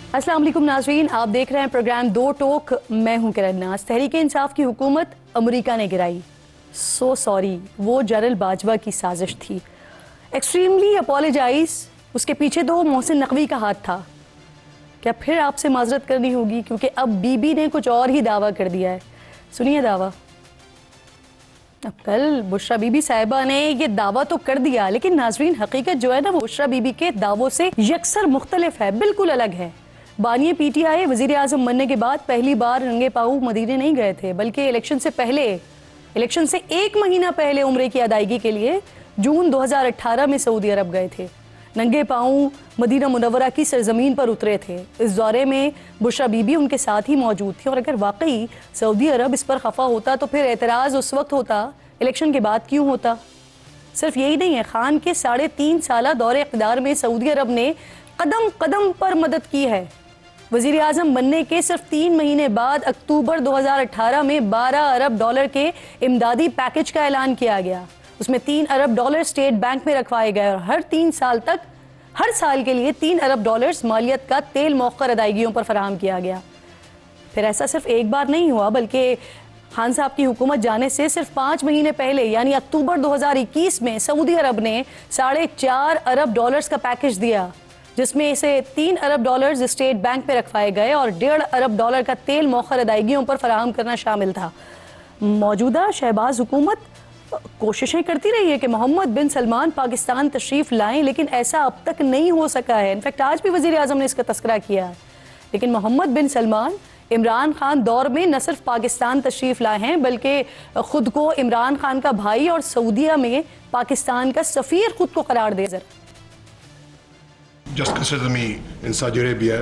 अस्सलाम वालेकुम नाज़रीन, आप देख रहे हैं प्रोग्राम दो टोक। मैं हूं किरण नाज। तहरीक इंसाफ की हुकूमत अमेरिका ने गिराई। सो सॉरी, वो जनरल बाजवा की साजिश थी। Extremely apologise. उसके पीछे तो मोहसिन नकवी का हाथ था। क्या फिर आपसे माजरत करनी होगी क्योंकि अब बीबी ने कुछ और ही दावा कर दिया है। सुनिए दावा। अब कल बुशरा बीबी साहिबा ने ये दावा तो कर दिया, लेकिन नाजरीन हकीकत जो है ना वो बुशरा बीबी के दावों से यकसर मुख्तलिफ है, बिल्कुल अलग है। बानिए पीटीआई वजीर आजम बनने के बाद पहली बार नंगे पाँव मदीने नहीं गए थे, बल्कि इलेक्शन से एक महीना पहले उम्रे की अदायगी के लिए जून 2018 में सऊदी अरब गए थे। नंगे पाँव मदीना मुनव्वरा की सरजमीन पर उतरे थे। इस दौरे में बुशरा बीबी उनके साथ ही मौजूद थी। और अगर वाकई सऊदी अरब इस पर खफा होता तो फिर एतराज़ उस वक्त होता, इलेक्शन के बाद क्यों होता। सिर्फ यही नहीं है, खान के 3.5 साल दौरे इक़्तिदार में सऊदी अरब ने कदम कदम पर मदद की है। वज़ीर आज़म बनने के सिर्फ 3 महीने बाद अक्टूबर 2018 में 12 अरब डॉलर के इमदादी पैकेज का ऐलान किया गया। उसमें 3 अरब डॉलर स्टेट बैंक में रखवाए गए और हर 3 साल तक हर साल के लिए 3 अरब डॉलर्स मालियत का तेल मौखर अदायगियों पर फराहम किया गया। फिर ऐसा सिर्फ एक बार नहीं हुआ, बल्कि खान साहब की हुकूमत जाने से सिर्फ 5 महीने पहले यानी अक्टूबर 2021 में सऊदी अरब ने 4.5 अरब डॉलर्स का पैकेज दिया, जिसमें से 3 अरब डॉलर्स स्टेट बैंक पे रखवाए गए और 1.5 अरब डॉलर का तेल मौखर अदायगियों पर फराहम करना शामिल था। मौजूदा शहबाज हुकूमत कोशिशें करती रही है कि मोहम्मद बिन सलमान पाकिस्तान तशरीफ़ लाएं, लेकिन ऐसा अब तक नहीं हो सका है। इनफैक्ट आज भी वज़ीर आज़म ने इसका तस्करा किया है। लेकिन मोहम्मद बिन सलमान इमरान खान दौर में न सिर्फ पाकिस्तान तशरीफ़ लाए हैं, बल्कि खुद को इमरान खान का भाई और सऊदिया में पाकिस्तान का सफ़ीर खुद को करार दे। Just consider me in Saudi Arabia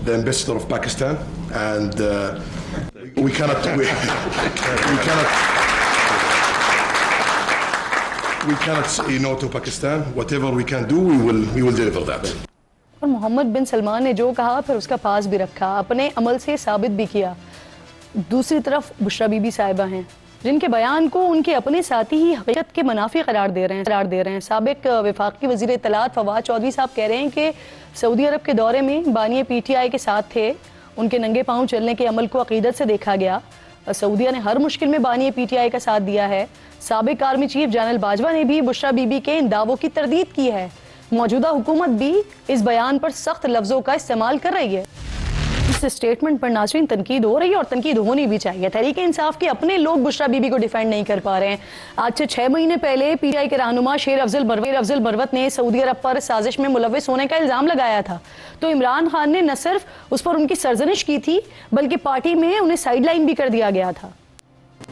the ambassador of Pakistan, and we cannot say no to Pakistan. Whatever we can do, we will deliver that. और मोहम्मद बिन सलमान ने जो कहा फिर उसका पास भी रखा, अपने अमल से साबित भी किया। दूसरी तरफ बुशरा बीबी साहिबा हैं, जिनके बयान को उनके अपने साथी ही हकीकत के मुनाफी करार दे रहे हैं। साबिक वफाकी वज़ीर इत्तलात फवाद चौधरी साहब कह रहे हैं कि सऊदी अरब के दौरे में बानिए पीटीआई के साथ थे, उनके नंगे पाँव चलने के अमल को अकीदत से देखा गया। सऊदिया ने हर मुश्किल में बानिए पीटीआई का साथ दिया है। साबिक आर्मी चीफ जनरल बाजवा ने भी बुशरा बीबी के इन दावों की तरदीद की है। मौजूदा हुकूमत भी इस बयान पर सख्त लफ्जों का इस्तेमाल कर रही है। इस स्टेटमेंट पर नाज़रीन तनकीद हो रही है और तनकीद होनी भी चाहिए। तहरीक इंसाफ के अपने लोग बुशरा बीबी को डिफेंड नहीं कर पा रहे हैं। आज से 6 महीने पहले पीटीआई के रहनुमा शेर अफजल मरवत ने सऊदी अरब पर साजिश में मुलव्विस होने का इल्ज़ाम लगाया था, तो इमरान खान ने न सिर्फ उस पर उनकी सरजनिश की थी, बल्कि पार्टी में उन्हें साइडलाइन भी कर दिया गया था।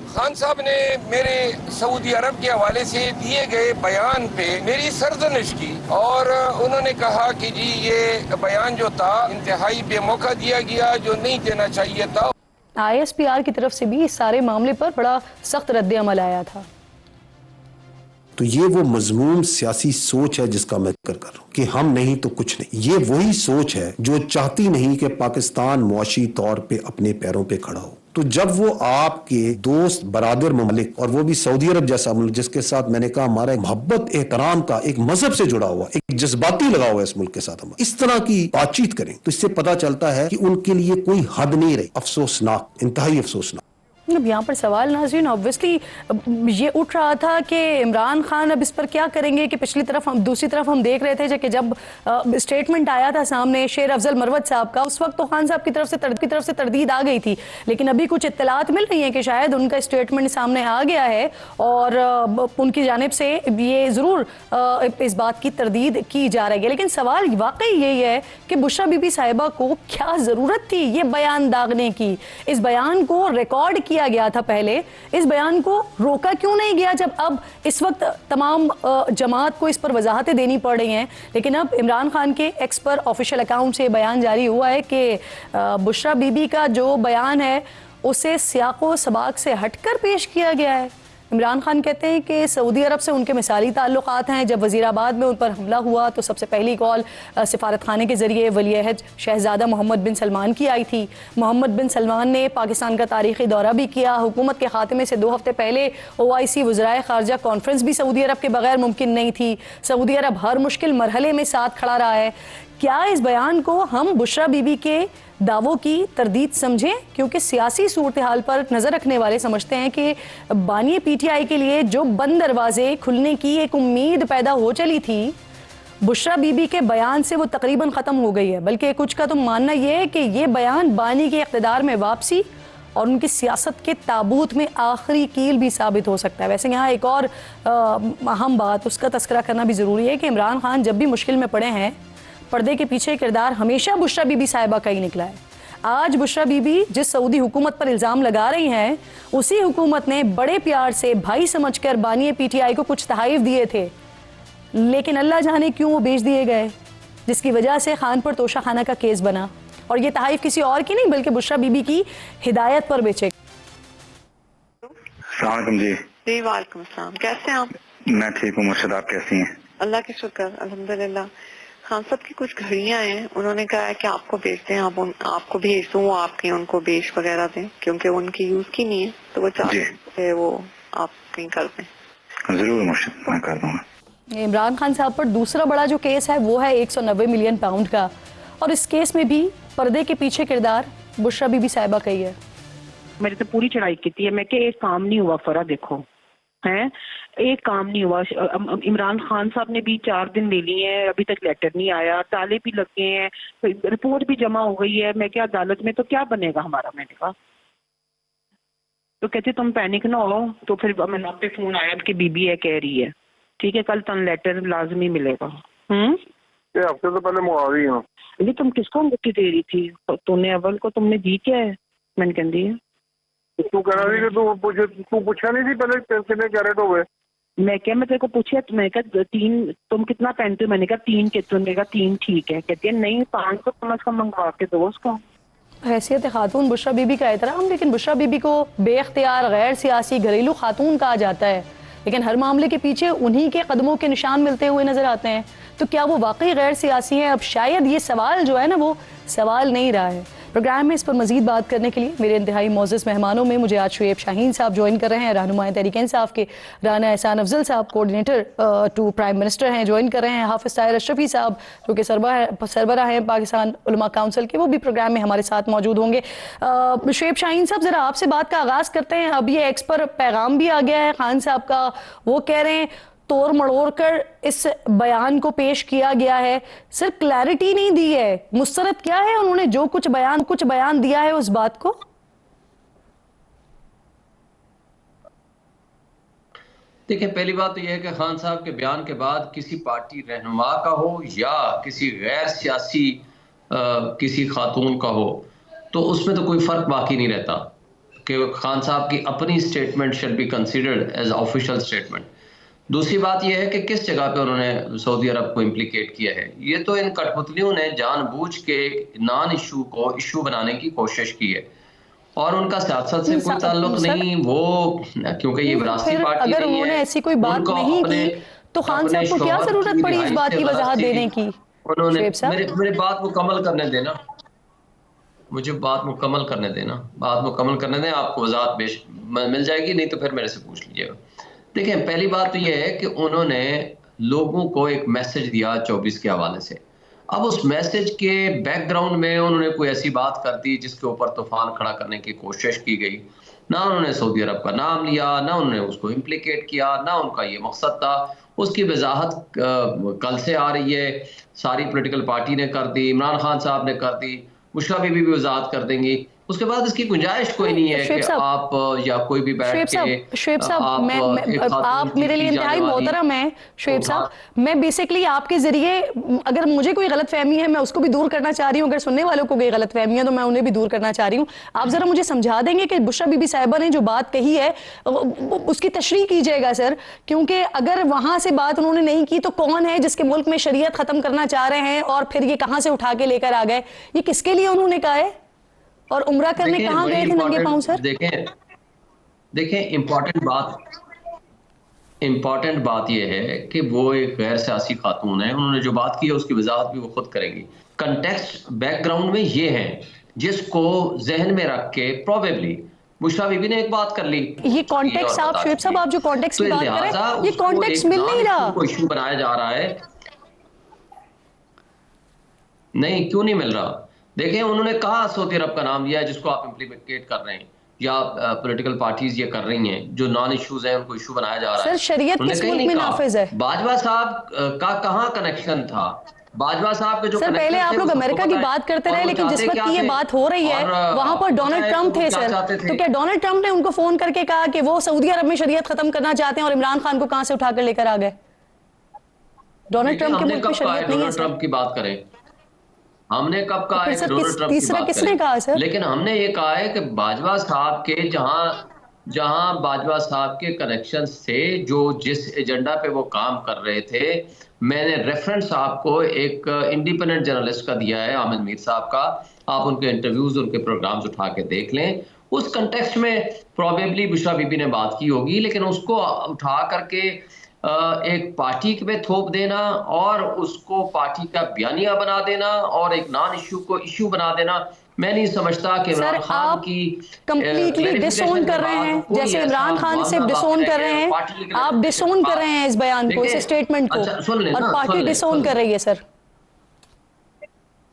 खान साहब ने मेरे सऊदी अरब के हवाले से दिए गए बयान पे मेरी सरजनिश की और उन्होंने कहा कि जी ये बयान जो था इंतहाई बेमौका दिया गया, जो नहीं देना चाहिए था। ISPR की तरफ से भी इस सारे मामले पर बड़ा सख्त रद्द अमल आया था। तो ये वो मजमूम सियासी सोच है जिसका मैं जिक्र कर रहा हूँ कि हम नहीं तो कुछ नहीं। ये वही सोच है जो चाहती नहीं कि पाकिस्तान मुआशी तौर पे अपने पैरों पे खड़ा हो। तो जब वो आपके दोस्त बरादर ममालिक, और वो भी सऊदी अरब जैसा मुल्क जिसके साथ मैंने कहा हमारा मोहब्बत एहतराम का एक मजहब से जुड़ा हुआ, एक जज्बाती लगा हुआ है इस मुल्क के साथ, हम इस तरह की बातचीत करें तो इससे पता चलता है कि उनके लिए कोई हद नहीं रही। अफसोसनाक, इंतहाई अफसोसनाक। अब यहाँ पर सवाल नाज़रीन ऑब्वियसली ये उठ रहा था कि इमरान खान अब इस पर क्या करेंगे कि दूसरी तरफ हम देख रहे थे कि जब स्टेटमेंट आया था सामने शेर अफजल मरवत साहब का, उस वक्त तो खान साहब की तरफ से तरदीद आ गई थी, लेकिन अभी कुछ इत्तलात मिल रही हैं कि शायद उनका स्टेटमेंट सामने आ गया है और उनकी जानिब से ये ज़रूर इस बात की तरदीद की जा रही है। लेकिन सवाल वाकई यही है कि बुशरा बीबी साहिबा को क्या ज़रूरत थी ये बयान दागने की। इस बयान को रिकॉर्ड किया गया था पहले, इस बयान को रोका क्यों नहीं गया जब अब इस वक्त तमाम जमात को इस पर वजाहतें देनी पड़ रही हैं। लेकिन अब इमरान खान के एक्स पर ऑफिशियल अकाउंट से बयान जारी हुआ है कि बुशरा बीबी का जो बयान है उसे सियाक़ो सबाक से हटकर पेश किया गया है। इमरान खान कहते हैं कि सऊदी अरब से उनके मिसाली ताल्लुकात हैं। जब वज़ीराबाद में उन पर हमला हुआ तो सबसे पहली कॉल सिफारत खाने के ज़रिए वली अहद शहज़ादा मोहम्मद बिन सलमान की आई थी। मोहम्मद बिन सलमान ने पाकिस्तान का तारीख़ी दौरा भी किया। हुकूमत के खात्मे से 2 हफ्ते पहले OIC वज़राए ख़ारजा कॉन्फ्रेंस भी सऊदी अरब के बगैर मुमकिन नहीं थी। सऊदी अरब हर मुश्किल मरहले में साथ खड़ा रहा है। क्या इस बयान को हम बुशरा बीबी के दावों की तरदीद समझें? क्योंकि सियासी सूरत हाल पर नज़र रखने वाले समझते हैं कि बानी पीटीआई के लिए जो बंद दरवाजे खुलने की एक उम्मीद पैदा हो चली थी, बुशरा बीबी के बयान से वो तकरीबन ख़त्म हो गई है। बल्कि कुछ का तो मानना यह है कि ये बयान बानी के इक़्तिदार में वापसी और उनकी सियासत के ताबूत में आखिरी कील भी साबित हो सकता है। वैसे यहाँ एक और अहम बात, उसका तस्करा करना भी ज़रूरी है कि इमरान खान जब भी मुश्किल में पड़े हैं, पर्दे के पीछे किरदार हमेशा बुशरा बीबी साहिबा का ही निकला है। आज बुशरा बीबी जिस सऊदी हुकूमत पर इल्ज़ाम लगा रही हैं, उसी हुकूमत ने बड़े प्यार से भाई समझकर बानी पीटीआई को कुछ तहाइफ दिए थे, लेकिन अल्लाह जाने क्यों वो बेच दिए गए, जिसकी वजह से खान पर तोशा खाना का केस बना। और ये तहाइफ किसी और की नहीं बल्कि बुशरा बीबी की हिदायत पर बेचे। सलाम जी। जी वालेकुम सलाम, कैसे हैं आप? मैं ठीक हूँ मुर्शिद, आप कैसी हैं? अल्लाह की शुक्र, अल्हम्दुलिल्लाह। खान साहब की कुछ घड़ियां हैं, उन्होंने कहा है कि आपको भेज दें, आपको भेज दूं, वो आपके उनको बेच वगैरह दें, क्योंकि उनकी यूज की नहीं है, तो वो चाहते हैं वो आप कहीं कर दें। जरूर मुर्शिद, मैं कर दूंगा। इमरान खान साहब पर दूसरा बड़ा जो केस है वो है 190 मिलियन पाउंड का, और इस केस में भी पर्दे के पीछे किरदार बुशरा बीबी साहिबा का ही है। मेरी तो पूरी चढ़ाई की थी, मैं कि एक काम नहीं हुआ, फरा देखो हैं, एक काम नहीं हुआ। इमरान खान साहब ने भी 4 दिन ले लिए हैं, अभी तक लेटर नहीं आया, ताले भी लग गए हैं, रिपोर्ट भी जमा हो गई है। मैं क्या अदालत में तो क्या बनेगा हमारा? मैंने कहा तो कहते तुम पैनिक ना हो। तो फिर मैंने आप पे फोन आया कि बीबी है, कह रही है ठीक है, कल तन लेटर लाजमी मिलेगा। हफ्ते तो पहले मुआ रही हूँ। नहीं, तुम किसको मुक्ति दे रही थी? तूने अव्वल को तुमने दी क्या है? मैंने कह दी है। तू कह रही थी तू पूछा नहीं थी पहले कितने कैरेट हो गए? मैं क्या, मैं तेरे को पूछा, मैं कहा 3, तुम कितना पहनते हो? मैंने कहा 3 के, तुमने कहा 3 ठीक है। कहती है नहीं 5 तो कम से कम मंगवा के दो उसको। हैसियत खातून बुशरा बीबी का एहतराम, लेकिन बुशरा बीबी को बेख्तियार गैर सियासी घरेलू खातून कहा जाता है, लेकिन हर मामले के पीछे उन्हीं के कदमों के निशान मिलते हुए नजर आते हैं। तो क्या वो वाकई गैर सियासी हैं? अब शायद ये सवाल जो है ना, वो सवाल नहीं रहा है। प्रोग्राम में इस पर मजीद बात करने के लिए मेरे इंतहाई मोअज़्ज़ज़ मेहमानों में मुझे आज शुएब शाहीन साहब ज्वाइन कर रहे हैं, रहनुमाए तहरीक इंसाफ के। राना एहसान अफजल साहब कोऑर्डिनेटर टू प्राइम मिनिस्टर हैं, ज्वाइन कर रहे हैं। हाफिज़ ताहिर अशरफी साहब जो कि सरबराह हैं पाकिस्तान उलमा काउंसिल के, वो भी प्रोग्राम में हमारे साथ मौजूद होंगे। शुएब शाहीन साहब, ज़रा आपसे बात का आगाज़ करते हैं। अब ये एक्स पर पैगाम भी आ गया है खान साहब का, वो कह रहे हैं तोड़ मड़ोड़ कर इस बयान को पेश किया गया है, सिर्फ क्लैरिटी नहीं दी है, मुस्तरद क्या है उन्होंने जो कुछ बयान दिया है उस बात को? देखिए, पहली बात तो यह है कि खान साहब के बयान के बाद किसी पार्टी रहनुमा का हो या किसी गैर सियासी किसी खातून का हो, तो उसमें तो कोई फर्क बाकी नहीं रहता कि खान साहब की अपनी statement shall be considered as official statement. दूसरी बात यह है कि किस जगह पे उन्होंने सऊदी अरब को इम्प्लीकेट किया है। ये तो इन कठपुतलियों ने जानबूझ के नॉन इशू को इशू बनाने की कोशिश की है, और उनका सियासत से कोई ताल्लुक नहीं। वो क्योंकि ये विरासती पार्टी अगर उन्होंने ऐसी कोई बात नहीं की तो खान साहब को क्या जरूरत पड़ी इस बात की वजाहत देने की? उन्होंने मेरे बात मुकम्मल करने देना, मुझे बात मुकम्मल करने देना, बात मुकम्मल करने दें, आपको वजाहत मिल जाएगी, नहीं तो फिर मेरे से पूछ लीजिएगा। देखिए, पहली बात तो यह है कि उन्होंने लोगों को एक मैसेज दिया 24 के हवाले से। अब उस मैसेज के बैकग्राउंड में उन्होंने कोई ऐसी बात कर दी जिसके ऊपर तूफान खड़ा करने की कोशिश की गई। ना उन्होंने सऊदी अरब का नाम लिया, ना उन्होंने उसको इम्प्लीकेट किया, ना उनका ये मकसद था। उसकी वजाहत कल से आ रही है, सारी पॉलिटिकल पार्टी ने कर दी, इमरान खान साहब ने कर दी, बुशरा बीबी भी वजाहत कर देंगी। उसके बाद इसकी गुंजाइश कोई नहीं है कि आप या कोई भी बैठ के शुएब साहब, आप मेरे लिए इंतहाई मोहतरम हैं शुएब साहब। मैं बेसिकली आपके जरिए, अगर मुझे कोई गलत फहमी है मैं उसको भी दूर करना चाह रही हूँ, अगर सुनने वालों को कोई गलत फहमी है तो मैं उन्हें भी दूर करना चाह रही हूँ। आप जरा मुझे समझा देंगे कि बुशरा बीबी साहिबा ने जो बात कही है उसकी तशरीह कीजिएगा सर, क्योंकि अगर वहां से बात उन्होंने नहीं की तो कौन है जिसके मुल्क में शरीयत खत्म करना चाह रहे हैं, और फिर ये कहां से उठा के लेकर आ गए? ये किसके लिए उन्होंने कहा है, और उम्रा करने कहाँ गए थे नंगे पांव सर? देखें इम्पोर्टेंट बात यह है कि वो एक गैर सियासी खातून है, उन्होंने जो बात की है उसकी वजाहत भी वो खुद करेंगी। कंटेक्स्ट बैकग्राउंड में ये है जिसको जहन में रख के प्रोबेबली बुशरा बीबी ने एक बात कर ली। ये कॉन्टेक्स्ट आप शुएब साहब, आप जो कॉन्टेक्स्ट की बात कर रहे हैं, ये कॉन्टेक्स्ट मिल नहीं रहा, इशू बनाया जा रहा है। नहीं, क्यों नहीं मिल रहा? देखें, उन्होंने कहा सऊदी अरब का नाम लिया है जिसको आप इम्प्लीमेंट कर रहे हैं, या पॉलिटिकल पार्टीज ये कर रही हैं, जो नॉन इश्यूज हैं उनको इशू बनाया जा रहा है। सर शरीयत किस मुल्क में नाफिज है? बाजवा साहब का कहाँ कनेक्शन था? बाजवा साहब के जो सर पहले आप लोग अमेरिका की बात करते रहे, लेकिन जिस वक्त की ये बात हो रही है वहां पर डोनाल्ड ट्रंप थे सर। तो क्या डोनाल्ड ट्रंप ने उनको फोन करके कहा कि वो सऊदी अरब में शरीयत खत्म करना चाहते हैं और इमरान खान को कहां से उठाकर लेकर आ गए? डोनाल्ड ट्रंप के मुल्क में शरीयत नहीं है। ट्रंप की बात करें, हमने कब कहा है डोनाल्ड ट्रंप तीसरा किसने कहा सर? लेकिन हमने ये कहा है कि बाजवा साहब के जहां बाजवा साहब के कनेक्शन से जो जिस एजेंडा पे वो काम कर रहे थे, मैंने रेफरेंस आपको एक इंडिपेंडेंट जर्नलिस्ट का दिया है, आमिर मीर साहब का। आप उनके इंटरव्यूज, उनके प्रोग्राम्स उठा के देख लें। उस कंटेक्स्ट में प्रोबेबली बुशरा बीबी ने बात की होगी, लेकिन उसको उठा करके एक पार्टी में थोप देना और उसको पार्टी का बयानिया बना देना और एक नॉन इश्यू को इश्यू बना देना, मैं नहीं समझता कि इमरान खान की कंप्लीटली डिसोन कर रहे हैं, जैसे इमरान खान से डिसोन कर रहे हैं, आप डिसोन कर रहे हैं इस बयान को, इस स्टेटमेंट को, और पार्टी डिसोन कर रही है सर।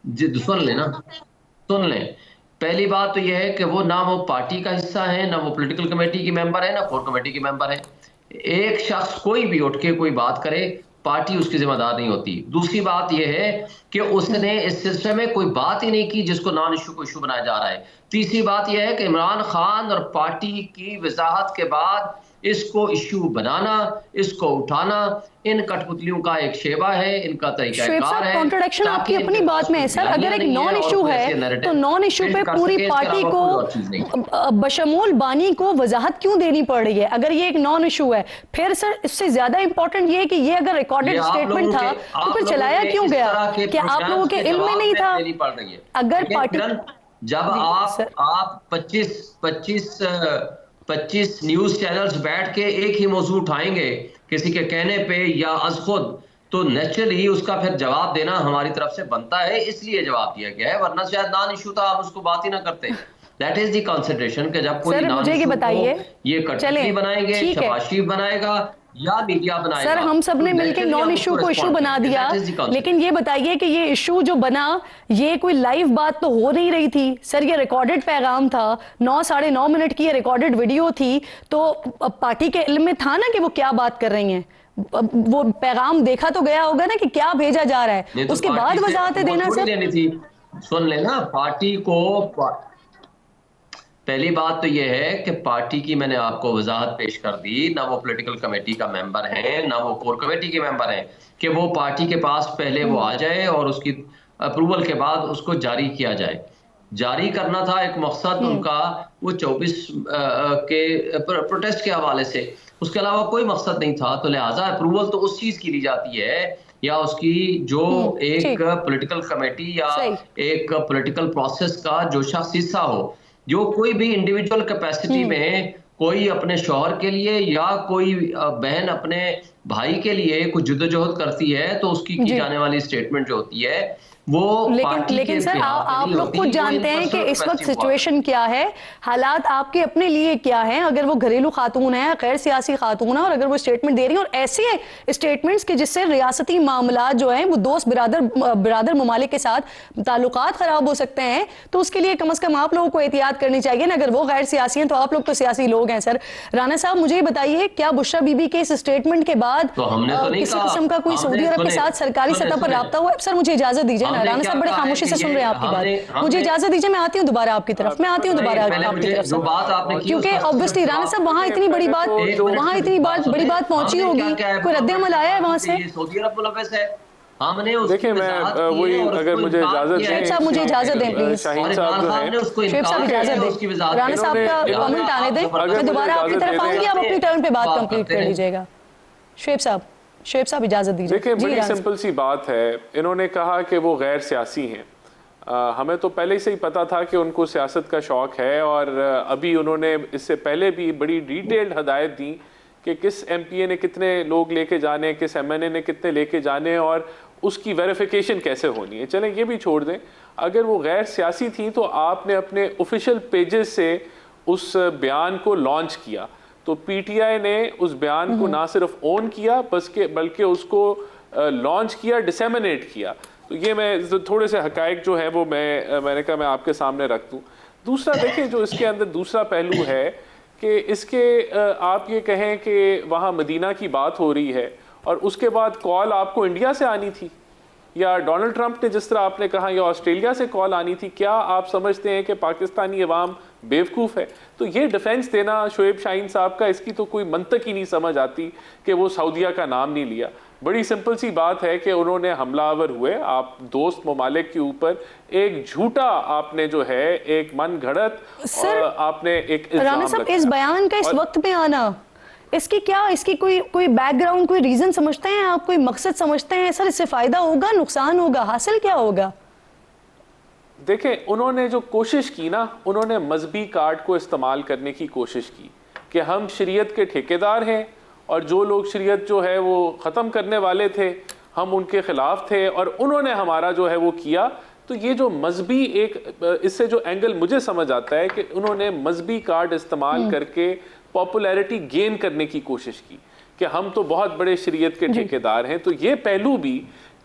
जी सुन लेना, सुन लें। पहली बात तो यह है कि वो ना वो पार्टी का हिस्सा है, ना वो पॉलिटिकल कमेटी की मेंबर है, ना कोर कमेटी की मेंबर है। एक शख्स कोई भी उठ के कोई बात करे, पार्टी उसकी जिम्मेदार नहीं होती। दूसरी बात यह है कि उसने इस सिलसिले में कोई बात ही नहीं की जिसको नॉन इशू को इशू बनाया जा रहा है। तीसरी बात यह है कि इमरान खान और पार्टी की वजाहत के बाद इसको इशू बनाना, इसको उठाना, इन कठपुतलियों का एक शेवा है, इनका तरीकाकार है। कॉन्ट्रडिक्शन आपकी अपनी बात में है सर। अगर एक नॉन इशू है तो नॉन इशू पे पूरी पार्टी को बशमूल बानी को वजाहत क्यों देनी पड़ रही है? अगर ये एक नॉन इशू है, फिर सर इससे ज्यादा इंपॉर्टेंट ये है कि ये अगर रिकॉर्डेड स्टेटमेंट था तो फिर चलाया क्यों गया? क्या आप लोगों के इल्म में नहीं था? अगर पार्टी जब आप 25 न्यूज चैनल्स बैठ के एक ही मौजू उठाएंगे किसी के कहने पे या अज खुद, तो नेचुरली उसका फिर जवाब देना हमारी तरफ से बनता है, इसलिए जवाब दिया गया है। वरना शायद नॉन इशू था, हम उसको बात ही ना करते। दैट इज द कंसिडरेशन कि जब कोई नॉन इशू बताइए, ये कटपुतली बनाएंगे, शबाशी बनाएगा या मीडिया बनाएगा। सर हम सब ने मिलकर नॉन इशू को इशू बना दिया, लेकिन ये बताइए कि ये इशू जो बना, ये कोई लाइव बात तो हो नहीं रही थी सर, ये रिकॉर्डेड पैगाम था, 9 साढ़े 9 मिनट की ये रिकॉर्डेड वीडियो थी। तो पार्टी के इल्म में था ना कि वो क्या बात कर रही हैं, वो पैगाम देखा तो गया होगा ना कि क्या भेजा जा रहा है, तो उसके बाद वजाहतें देना सर। सुन लेना, पार्टी को पहली बात तो यह है कि पार्टी की मैंने आपको वजाहत पेश कर दी, ना वो पॉलिटिकल कमेटी का मेंबर है, ना वो कोर कमेटी के मेंबर हैं, कि वो पार्टी के पास पहले वो आ जाए और उसकी अप्रूवल के बाद उसको जारी किया जाए। जारी करना था एक मकसद उनका, वो 24 के प्रोटेस्ट के हवाले से, उसके अलावा कोई मकसद नहीं था। तो लिहाजा अप्रूवल तो उस चीज की दी जाती है या उसकी जो एक पॉलिटिकल कमेटी या एक पॉलिटिकल प्रोसेस का जो शख्स हिस्सा हो, जो कोई भी इंडिविजुअल कैपेसिटी में कोई अपने शौहर के लिए या कोई बहन अपने भाई के लिए कुछ जद्दोजहद करती है, तो उसकी की जाने वाली स्टेटमेंट जो होती है वो लेकिन सर आप लोग खुद जानते हैं कि इस वक्त सिचुएशन क्या है, हालात आपके अपने लिए क्या है। अगर वो घरेलू खातून है, गैर सियासी खातून है, और अगर वो स्टेटमेंट दे रही है और ऐसे स्टेटमेंट्स के जिससे रियासती मामला जो है वो दोस्त बिरादर ममालिक के साथ ताल्लुकात खराब हो सकते हैं, तो उसके लिए कम से कम आप लोगों को एहतियात करनी चाहिए ना। अगर वो गैर सियासी हैं तो आप लोग तो सियासी लोग हैं। सर राना साहब मुझे बताइए, क्या बुशरा बीबी के इस स्टेटमेंट के बाद किसी किस्म का कोई सऊदी अरब के साथ सरकारी सतह पर राब्ता हुआ? सर मुझे इजाजत दीजिए ना, राना साहब बड़े खामोशी से सुन रहे हैं आपकी बात, मुझे इजाजत दीजिए, मैं आती हूँ दोबारा आपकी तरफ, मैं आती हूँ दोबारा आपकी तरफ से, क्योंकि ऑब्वियसली राना साहब वहाँ इतनी बड़ी बात पहुंची होगी, कोई रद्द-ए-अमल आया है वहाँ से? सऊदी अरब मुलव्वस है। देखिए मैं वही, अगर मुझे इजाजत शेख साहब मुझे इजाजत दें प्लीज, शाहीन साहब जो हैं, शेख साहब इजाजत दें, राना साहब का कमेंट आने दें, मैं दोबारा आपकी तरफ आऊंगी, आप अपनी टर्न पे बात कंप्लीट कर लीजिएगा। शेख साहब इजाजत दीजिए। देखिए बड़ी सिंपल सी बात है, इन्होंने कहा कि वो गैर सियासी हैं। हमें तो पहले से ही पता था कि उनको सियासत का शौक़ है, और अभी उन्होंने इससे पहले भी बड़ी डिटेल्ड हदायत दी कि किस MPA ने कितने लोग लेके जाने, किस MNA ने कितने लेके जाने, और उसकी वेरिफिकेशन कैसे होनी है। चलें ये भी छोड़ दें, अगर वो गैर सियासी थी तो आपने अपने ऑफिशियल पेजेस से उस बयान को लॉन्च किया, तो PTI ने उस बयान को ना सिर्फ ओन किया बल्कि उसको लॉन्च किया, डिसेमिनेट किया, तो ये मैं थोड़े से हकायक जो है वो मैंने कहा मैं आपके सामने रख दूं। दूसरा देखें जो इसके अंदर दूसरा पहलू है कि इसके आप ये कहें कि वहाँ मदीना की बात हो रही है और उसके बाद कॉल आपको इंडिया से आनी थी, या डोनाल्ड ट्रंप ने जिस तरह आपने कहा या ऑस्ट्रेलिया से कॉल आनी थी। क्या आप समझते हैं कि पाकिस्तानी अवाम बेवकूफ़ है? तो ये डिफेंस देना शोएब शाहीन साहब का, इसकी तो कोई मंतक ही नहीं समझ आती कि वो सऊदीया का नाम नहीं लिया। बड़ी सिंपल सी बात है कि उन्होंने हमलावर हुए आप दोस्त ममालिक के ऊपर, एक झूठा आपने जो है एक मन घड़त आपने एक राना साहब इस बयान का इस वक्त पे आना, इसकी कोई बैकग्राउंड, कोई रीजन समझते हैं आप, कोई मकसद समझते हैं सर? इससे फायदा होगा, नुकसान होगा, हासिल क्या होगा? देखें उन्होंने जो कोशिश की ना, उन्होंने मजहबी कार्ड को इस्तेमाल करने की कोशिश की कि हम शरीयत के ठेकेदार हैं और जो लोग शरीयत जो है वो ख़त्म करने वाले थे हम उनके ख़िलाफ़ थे और उन्होंने हमारा जो है वो किया। तो ये जो मजहबी एक इससे जो एंगल मुझे समझ आता है कि उन्होंने मजहबी कार्ड इस्तेमाल करके पॉपुलैरिटी गेन करने की कोशिश की कि हम तो बहुत बड़े शरीयत के ठेकेदार हैं। तो ये पहलू भी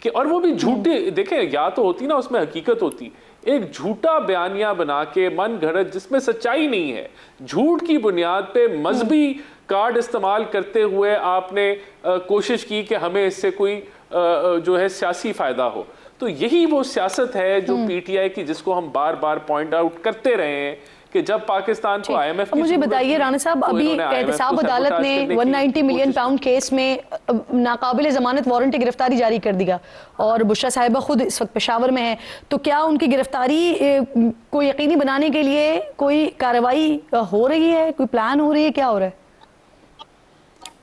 कि, और वो भी झूठे, देखें या तो होती ना उसमें हकीकत होती, एक झूठा बयानिया बना के मन घड़त जिसमें सच्चाई नहीं है, झूठ की बुनियाद पे मजहबी कार्ड इस्तेमाल करते हुए आपने कोशिश की कि हमें इससे कोई जो है सियासी फायदा हो। तो यही वो सियासत है जो पीटीआई की, जिसको हम बार बार पॉइंट आउट करते रहे हैं कि जब पाकिस्तान को IMF की, मुझे बताइए राना साहब, अभी एहतसाब अदालत ने 190 मिलियन पाउंड केस में नाकाबिल जमानत वारंट गिरफ्तारी जारी कर दिया और बुशरा साहिबा खुद इस वक्त पेशावर में है, तो क्या उनकी गिरफ्तारी को यकीनी बनाने के लिए कोई कार्रवाई हो रही है, कोई प्लान हो रही है, क्या हो रहा है?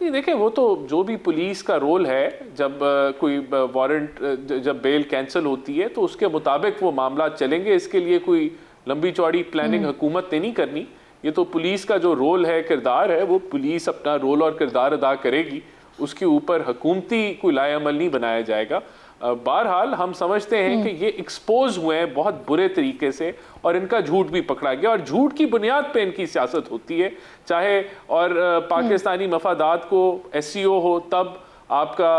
नहीं देखें, वो तो जो भी पुलिस का रोल है, जब कोई वारंट, जब बेल कैंसिल होती है तो उसके मुताबिक वो मामला चलेंगे। इसके लिए कोई लंबी चौड़ी प्लानिंग हुकूमत ने नहीं करनी, ये तो पुलिस का जो रोल है, किरदार है, वो पुलिस अपना रोल और किरदार अदा करेगी, उसके ऊपर हुकूमती कोई लाएअमल नहीं बनाया जाएगा। बहरहाल हम समझते हैं कि ये एक्सपोज हुए हैं बहुत बुरे तरीके से और इनका झूठ भी पकड़ा गया और झूठ की बुनियाद पे इनकी सियासत होती है, चाहे और पाकिस्तानी मफादात को SCO हो, तब आपका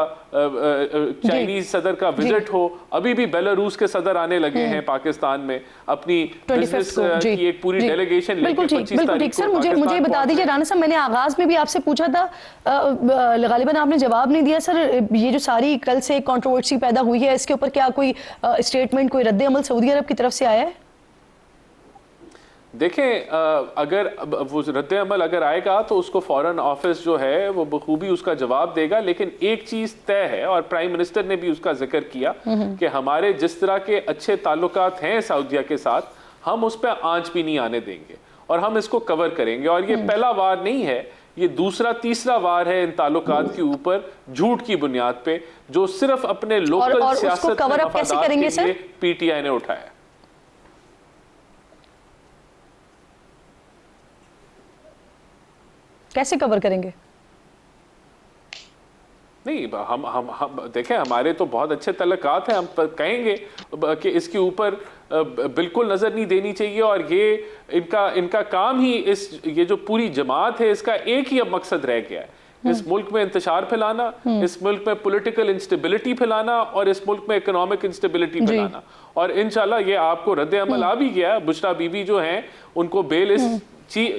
चाइनीज सदर का विजिट हो, अभी भी बेलारूस के सदर आने लगे हैं पाकिस्तान में अपनी बिजनेस की एक पूरी डेलीगेशन लेकर। बिल्कुल ठीक सर, मुझे बता दीजिए राना साहब, मैंने आगाज में भी आपसे पूछा था, गालिबन आपने जवाब नहीं दिया सर। ये जो सारी कल से कंट्रोवर्सी पैदा हुई है, इसके ऊपर क्या कोई स्टेटमेंट, कोई रद्द अमल सऊदी अरब की तरफ से आया है? देखें, अगर वो रद्द अमल अगर आएगा तो उसको फॉरेन ऑफिस जो है वो बखूबी उसका जवाब देगा, लेकिन एक चीज़ तय है और प्राइम मिनिस्टर ने भी उसका जिक्र किया कि हमारे जिस तरह के अच्छे ताल्लुकात हैं सऊदीया के साथ, हम उस पर आंच भी नहीं आने देंगे और हम इसको कवर करेंगे। और ये पहला वार नहीं है, ये दूसरा तीसरा वार है इन ताल्लुकात के ऊपर झूठ की बुनियाद पे, जो सिर्फ अपने लोकल सियासत कवर अप कैसे करेंगे सर? PTI ने उठाया। कैसे कवर करेंगे? नहीं, हम देखें, हमारे तो बहुत अच्छे तल्लुकात हैं, हम कहेंगे कि इसके ऊपर बिल्कुल नजर नहीं देनी चाहिए और ये इनका काम ही ये जो पूरी जमात है इसका एक ही अब मकसद रह गया है, इस मुल्क में इंतशार फैलाना, इस मुल्क में पॉलिटिकल इंस्टेबिलिटी फैलाना और इस मुल्क में इकोनॉमिक इंस्टेबिलिटी फैलाना। और इंशाल्लाह ये आपको रद्द अमल आ भी गया। बुशरा बीबी जो हैं उनको बेल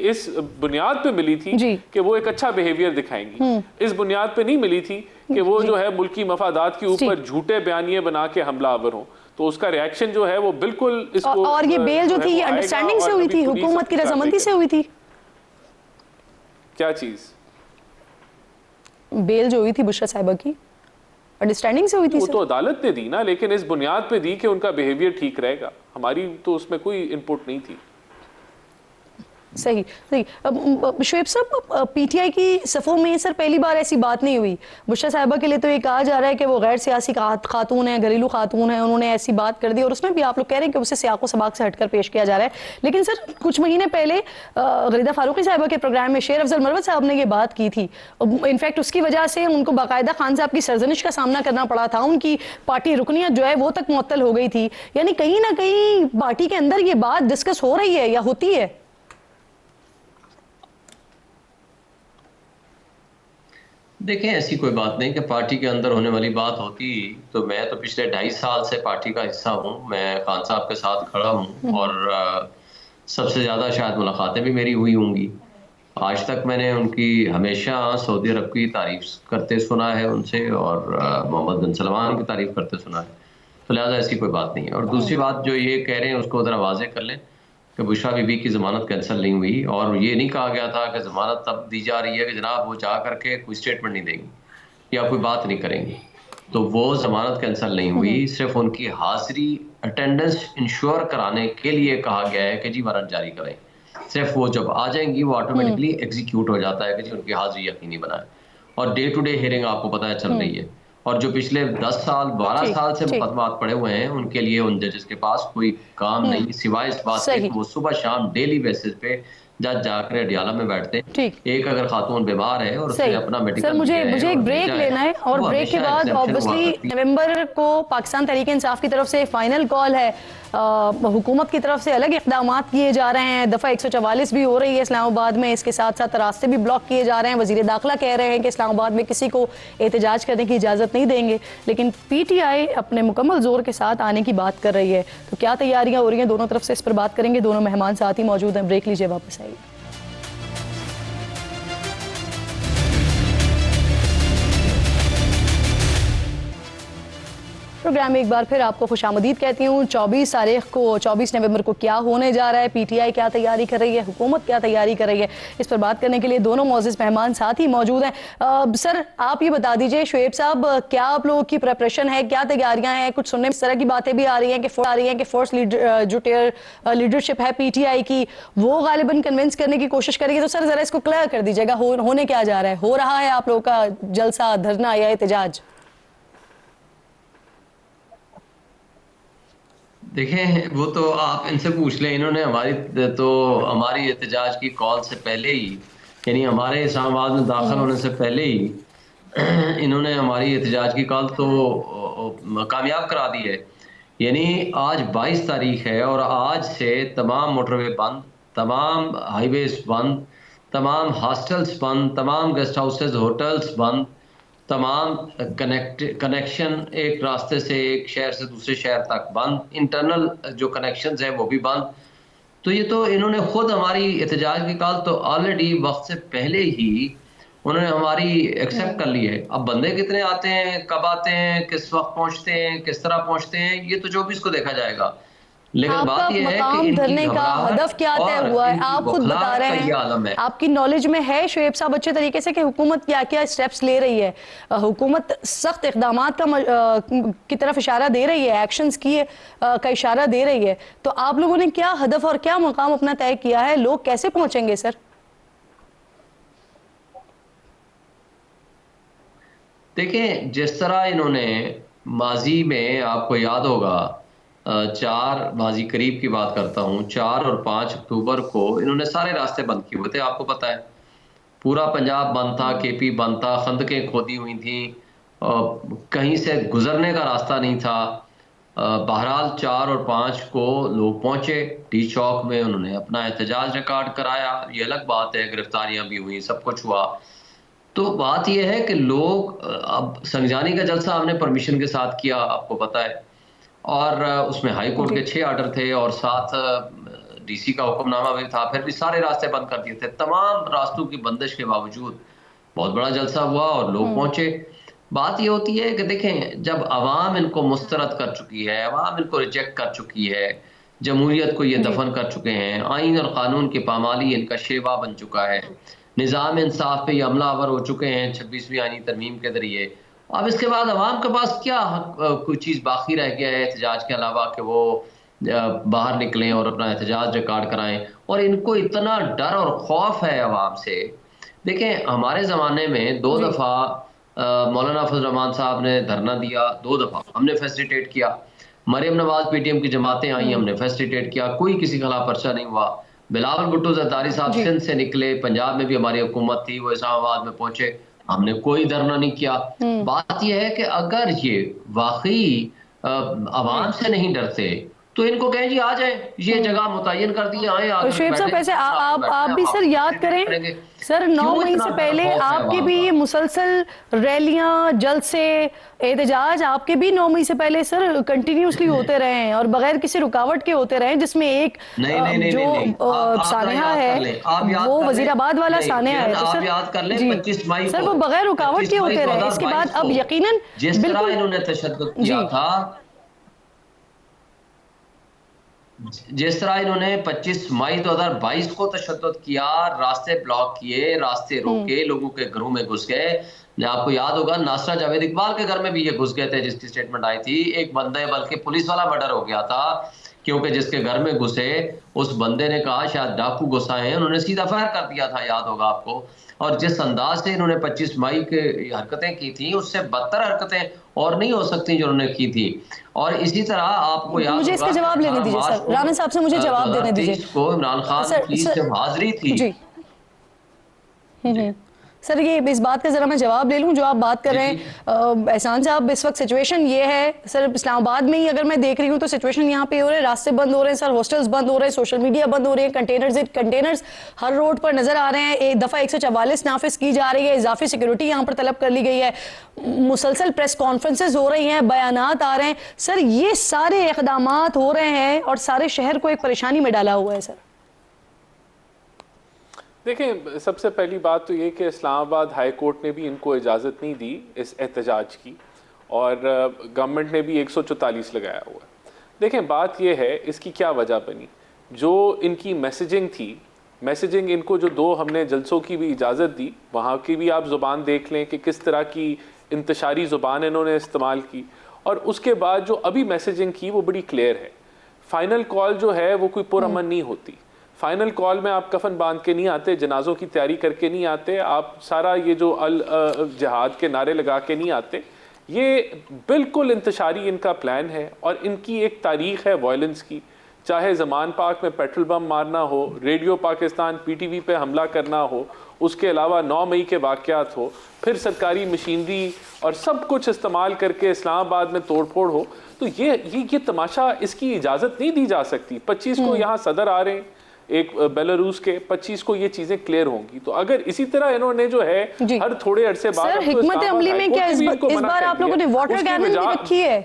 इस बुनियाद पे मिली थी कि वो एक अच्छा बिहेवियर दिखाएंगी, इस बुनियाद पे नहीं मिली थी कि वो जो है मुल्की मफादात के ऊपर झूठे बयानिए बना के हमलावर हो। तो उसका रिएक्शन जो है वो बिल्कुल इसको, और ये बेल जो थी ये अंडरस्टैंडिंग से हुई थी, हुकूमत की रजामंदी से हुई थी? क्या चीज? बेल जो हुई थी बुशरा साहिबा की अंडरस्टैंडिंग से हुई थी? वो तो अदालत ने दी ना, लेकिन इस बुनियाद पे दी कि उनका बिहेवियर ठीक रहेगा, हमारी तो उसमें कोई इनपुट नहीं थी। सही। शोएब साहब, PTI की सफ़ों में सर पहली बार ऐसी बात नहीं हुई। बुशरा साहिबा के लिए तो ये कहा जा रहा है कि वो गैर सियासी खातून है, घरेलू खातून है, उन्होंने ऐसी बात कर दी और उसमें भी आप लोग कह रहे हैं कि उसे सियाको सबाक से हटकर पेश किया जा रहा है। लेकिन सर कुछ महीने पहले गरीदा फारूकी साहिबा के प्रोग्राम में शेर अफजल मरवत साहब ने ये बात की थी। इनफैक्ट उसकी वजह से उनको बाकायदा खान साहब की सरजनिश का सामना करना पड़ा था, उनकी पार्टी रुकनियत जो है वो तक मुअत्तल हो गई थी। यानी कहीं ना कहीं पार्टी के अंदर ये बात डिस्कस हो रही है या होती है? देखें, ऐसी कोई बात नहीं कि पार्टी के अंदर होने वाली बात होती तो मैं तो पिछले 2.5 साल से पार्टी का हिस्सा हूँ। मैं खान साहब के साथ खड़ा हूँ और सबसे ज़्यादा शायद मुलाकातें भी मेरी हुई होंगी। आज तक मैंने उनकी हमेशा सऊदी अरब की तारीफ करते सुना है उनसे, और मोहम्मद बिन सलमान की तारीफ करते सुना है, तो लिहाजा ऐसी कोई बात नहीं है। और दूसरी बात जो ये कह रहे हैं उसको ज़रा वाज़े कर लें कि बुशरा बीबी की ज़मानत कैंसिल नहीं हुई, और ये नहीं कहा गया था कि ज़मानत तब दी जा रही है कि जनाब वो जा करके कोई स्टेटमेंट नहीं देंगी या कोई बात नहीं करेंगी। तो वो ज़मानत कैंसिल नहीं हुई, सिर्फ उनकी हाजिरी अटेंडेंस इंश्योर कराने के लिए कहा गया है कि जी वारंट जारी करें। सिर्फ वो जब आ जाएंगी वो ऑटोमेटिकली एग्जीक्यूट हो जाता है कि जी उनकी हाजिरी यकीनी बनाए। और डे टू डे हियरिंग आपको पता है चल रही है, और जो पिछले 10 साल 12 साल से मुकदमात पड़े हुए हैं उनके लिए उन जजेस के पास कोई काम नहीं, सिवाय इस बात के वो सुबह शाम डेली बेसिस पे जज जाकर अडियाला में बैठते हैं। एक अगर खातून बीमार है और उसने अपना मेडिकल, सर मुझे एक ब्रेक लेना है, और ब्रेक के बाद ऑब्वियसली नवंबर को पाकिस्तान तहरीक इंसाफ की तरफ से फाइनल कॉल है, हुकूमत की तरफ से अलग इक़दाम किए जा रहे हैं, दफ़ा 144 भी हो रही है इस्लामाबाद में, इसके साथ साथ रास्ते भी ब्लॉक किए जा रहे हैं। वज़ीर दाखिला कह रहे हैं कि इस्लामाबाद में किसी को एहतजाज करने की इजाज़त नहीं देंगे, लेकिन PTI अपने मुकम्मल जोर के साथ आने की बात कर रही है। तो क्या तैयारियां हो रही हैं दोनों तरफ से, इस पर बात करेंगे। दोनों मेहमान साथ ही मौजूद हैं, ब्रेक लीजिए, वापस आइए। प्रोग्राम में एक बार फिर आपको खुशामदीद कहती हूँ। 24 नवंबर को क्या होने जा रहा है, PTI क्या तैयारी कर रही है, हुकूमत क्या तैयारी कर रही है, इस पर बात करने के लिए दोनों मौजूद मेहमान साथ ही मौजूद हैं। सर आप ये बता दीजिए, शुएब साहब, क्या आप लोगों की प्रिपरेशन है, क्या तैयारियां हैं? कुछ सुनने में इस तरह की बातें भी आ रही हैं कि फोर्स लीडरशिप है PTI की, वो गालिबन कन्विंस करने की कोशिश करेगी। तो सर जरा इसको क्लियर कर दीजिएगा, होने क्या जा रहा है, हो रहा है आप लोगों का जलसा, धरना या एहतजाज? देखें, वो तो आप इनसे पूछ लें। इन्होंने हमारी एहतजाज की कॉल से पहले ही, यानी हमारे इस्लामाबाद में दाखिल होने से पहले ही इन्होंने हमारी एहतजाज की कॉल तो कामयाब करा दी है। यानी आज 22 तारीख है और आज से तमाम मोटरवे बंद, तमाम हाईवेज बंद, तमाम हॉस्टल्स बंद, तमाम गेस्ट हाउसेज होटल्स बंद, तमाम कनेक्शन एक रास्ते से एक शहर से दूसरे शहर तक बंद, इंटरनल जो कनेक्शंस हैं वो भी बंद। तो ये तो इन्होंने खुद हमारी एहतजाज की कॉल तो ऑलरेडी वक्त से पहले ही उन्होंने हमारी एक्सेप्ट कर ली है। अब बंदे कितने आते हैं, कब आते हैं, किस वक्त पहुंचते हैं, किस तरह पहुंचते हैं, ये तो 24 को देखा जाएगा। लेकिन बात यह है कि धरने का हदफ क्या तय हुआ है, आप खुद बता रहे हैं, आपकी नॉलेज में है शुएब साहब अच्छे तरीके से कि हुकूमत क्या क्या स्टेप्स ले रही है? हुकूमत सख्त इक़दाम की तरफ इशारा दे रही है, एक्शंस का इशारा दे रही है। तो आप लोगों ने क्या हदफ और क्या मुकाम अपना तय किया है? लोग कैसे पहुंचेंगे सर? देखिए, जिस तरह इन्होंने माजी में, आपको याद होगा, 4 माजी करीब की बात करता हूँ, 4 और 5 अक्टूबर को इन्होंने सारे रास्ते बंद किए हुए थे। आपको पता है पूरा पंजाब बंद था, KP बंद था, खंदकें खोदी हुई थी, कहीं से गुजरने का रास्ता नहीं था। बहरहाल 4 और 5 को लोग पहुंचे टी चौक में, उन्होंने अपना एहतजाज रिकॉर्ड कराया। ये अलग बात है, गिरफ्तारियां भी हुई, सब कुछ हुआ। तो बात यह है कि लोग, अब संगजानी का जलसा हमने परमिशन के साथ किया, आपको पता है, और उसमें हाई कोर्ट के 6 आर्डर थे और साथ DC का हुक्मनामा भी था। फिर भी सारे रास्ते बंद कर दिए थे। तमाम रास्तों की बंदिश के बावजूद बहुत बड़ा जलसा हुआ और लोग पहुंचे। बात ये होती है कि देखें, जब अवाम इनको मुस्तरद कर चुकी है, अवाम इनको रिजेक्ट कर चुकी है, जमहूरियत को ये दफन कर चुके हैं, आइन और कानून की पामाली इनका शेवा बन चुका है, निज़ाम इंसाफ पे ये हमलावर हो चुके हैं 26वीं आईनी तरमीम के जरिए। अब इसके बाद अवाम के पास क्या कोई चीज़ बाकी रह गया है एहतजाज के अलावा कि वो बाहर निकलें और अपना एहतजाज रिकॉर्ड कराएं? और इनको इतना डर और खौफ है अवाम से। देखें, हमारे ज़माने में 2 दफ़ा मौलाना फजल रहमान साहब ने धरना दिया, 2 दफ़ा हमने फैसिलिटेट किया। मरियम नवाज PTM की जमातें आई, हमने फैसिलिटेट किया, कोई किसी के खिलाफ पर्चा नहीं हुआ। बिलावल भुट्टो ज़रदारी साहब सिंध से निकले, पंजाब में भी हमारी हुकूमत थी, वो इस्लामाबाद में पहुंचे, हमने कोई धरना नहीं किया। बात यह है कि अगर ये वाकई अवाम से नहीं डरते तो इनको कहें जी आ जाए, ये जगह मुतय्यन कर दी, आए। शुएब साहब वैसे आप भी सर याद करें सर, 9 मई से पहले आपके भी ये मुसलसल रैलियां, जलसे, एहतजाज आपके भी 9 मई से पहले सर कंटिन्यूसली होते रहे हैं और बगैर किसी रुकावट के होते रहे हैं, जिसमें एक जो सानेहा है वो वजीराबाद वाला सानेहा है, तो सर याद कर लें 25 मई सर वो बगैर रुकावट के होते रहे। इसके बाद अब यकीनन जिस तरह इन्होंने तशद्दुद किया था, जिस तरह इन्होंने 25 मई 2022 को तशद्दुद किया, रास्ते ब्लॉक किए, रास्ते रोके, लोगों के घरों में घुस गए। आपको याद होगा नासरा जावेद इकबाल के घर में भी ये घुस गए थे, जिसकी स्टेटमेंट आई थी। एक बंदे बल्कि पुलिस वाला मर्डर हो गया था, क्योंकि जिसके घर में घुसे उस बंदे ने कहा शायद डाकू घुसा है, उन्होंने सीधा फायर कर दिया था, याद होगा आपको। और जिस अंदाज से इन्होंने 25 मई के हरकतें की थी, उससे बदतर हरकतें और नहीं हो सकती जो उन्होंने की थी। और इसी तरह आपको याद मुझे इसका जवाब लेने दीजिए सर, राणा साहब से मुझे जवाब देने दीजिए। को इमरान खान की जब हाजिरी थी जी सर, ये इस बात का जरा मैं जवाब ले लूं जो आप बात कर रहे हैं एहसान साहब। इस वक्त सिचुएशन ये है सर, इस्लामाबाद में ही अगर मैं देख रही हूँ तो सिचुएशन यहाँ पे हो रहा है, रास्ते बंद हो रहे हैं सर, हॉस्टल्स बंद हो रहे हैं, सोशल मीडिया बंद हो रहे हैं, कंटेनर्स हर रोड पर नजर आ रहे हैं। एक दफा 144 नाफिज की जा रही है, इजाफी सिक्योरिटी यहाँ पर तलब कर ली गई है, मुसलसल प्रेस कॉन्फ्रेंसेज हो रही हैं, बयानात आ रहे हैं सर, ये सारे इक़दामात हो रहे हैं और सारे शहर को एक परेशानी में डाला हुआ है सर। देखें, सबसे पहली बात तो ये कि इस्लामाबाद हाई कोर्ट ने भी इनको इजाज़त नहीं दी इस एहतजाज की, और गवर्नमेंट ने भी 144 लगाया हुआ है। देखें, बात ये है इसकी क्या वजह बनी, जो इनकी मैसेजिंग थी, मैसेजिंग इनको जो 2 हमने जलसों की भी इजाज़त दी, वहाँ की भी आप ज़ुबान देख लें कि किस तरह की इंतशारी ज़ुबान इन्होंने इस्तेमाल की, और उसके बाद जो अभी मैसेजिंग की वो बड़ी क्लियर है। फ़ाइनल कॉल जो है वो कोई पुरअमन नहीं होती। फाइनल कॉल में आप कफन बांध के नहीं आते, जनाजों की तैयारी करके नहीं आते, आप सारा ये जो जिहाद के नारे लगा के नहीं आते। ये बिल्कुल इंतशारी इनका प्लान है और इनकी एक तारीख है वायलेंस की, चाहे ज़मान पाक में पेट्रोल बम मारना हो, रेडियो पाकिस्तान PTV पे हमला करना हो, उसके अलावा 9 मई के वाक़यात हो, फिर सरकारी मशीनरी और सब कुछ इस्तेमाल करके इस्लामाबाद में तोड़फोड़ हो, तो ये तमाशा, इसकी इजाज़त नहीं दी जा सकती। 25 को यहाँ सदर आ रहे हैं एक बेलारूस के, 25 को ये चीजें क्लियर होंगी। तो अगर इसी तरह इन्होंने जो है हर थोड़े अरसे बाद, सर हिकमत अमली में क्या इस बार आप लोगों ने वाटर कैनन भी रखी है,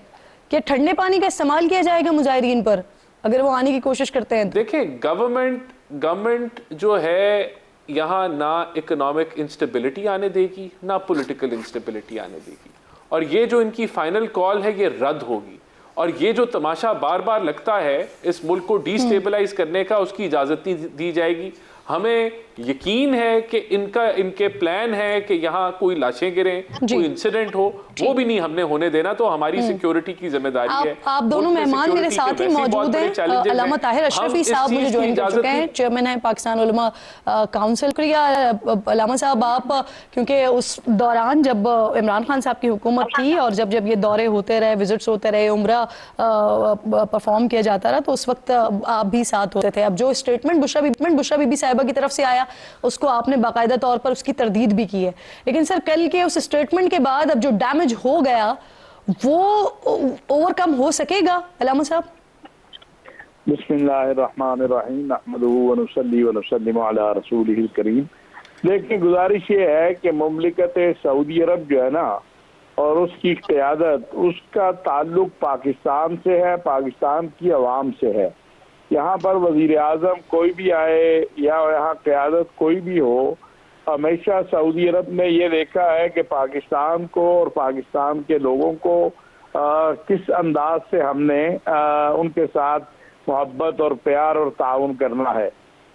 क्या ठंडे पानी का इस्तेमाल किया जाएगा मुजाहिरीन पर अगर वो आने की कोशिश करते हैं? देखें, गवर्नमेंट जो है यहाँ ना इकोनॉमिक इंस्टेबिलिटी आने देगी, ना पॉलिटिकल इंस्टेबिलिटी आने देगी, और ये जो इनकी फाइनल कॉल है ये रद्द होगी। और ये जो तमाशा बार बार लगता है इस मुल्क को डिस्टेबलाइज करने का, उसकी इजाज़त नहीं दी जाएगी। हमें यकीन है कि इनके प्लान है कि यहाँ कोई लाशें गिरें, कोई इंसिडेंट हो, वो भी नहीं हमने होने देना। तो हमारी सिक्योरिटी की जिम्मेदारी है। आप दोनों मेहमान मेरे साथ ही मौजूद हैं। अल्लामा ताहिर अशरफी साहब मुझे ज्वाइन कर चुके हैं, चेयरमैन है पाकिस्तान उलमा काउंसिल। शुक्रिया अल्लामा साहब आप, क्योंकि उस दौरान जब इमरान खान साहब की हुकूमत थी और जब ये दौरे होते रहे, विजिट्स होते रहे, उम्रा परफॉर्म किया जाता रहा, तो उस वक्त आप भी साथ होते थे। अब जो स्टेटमेंट बुशरा बीबी साहिबा की तरफ से आया उसको आपने बाकायदा तौर पर उसकी तरदीद भी की है, लेकिन सर कल के उस स्टेटमेंट के बाद अब जो डैमेज हो गया वो ओवरकम हो सकेगा अल्लामा साहब? बिस्मिल्लाहिर्रहमानिर्रहीम, नहमदुहु व नुसल्ली व नुसल्लिमु अला रसूलिहिल करीम। देखिए, गुजारिश ये है कि मुमलिकत सऊदी अरब जो है ना, और उसकी क़यादत, उसका ताल्लुक पाकिस्तान से है, पाकिस्तान की अवाम से है। यहाँ पर वजीर आज़म कोई भी आए या यहाँ क़यादत कोई भी हो, हमेशा सऊदी अरब ने ये देखा है कि पाकिस्तान को और पाकिस्तान के लोगों को किस अंदाज से हमने उनके साथ मोहब्बत और प्यार और ताउन करना है।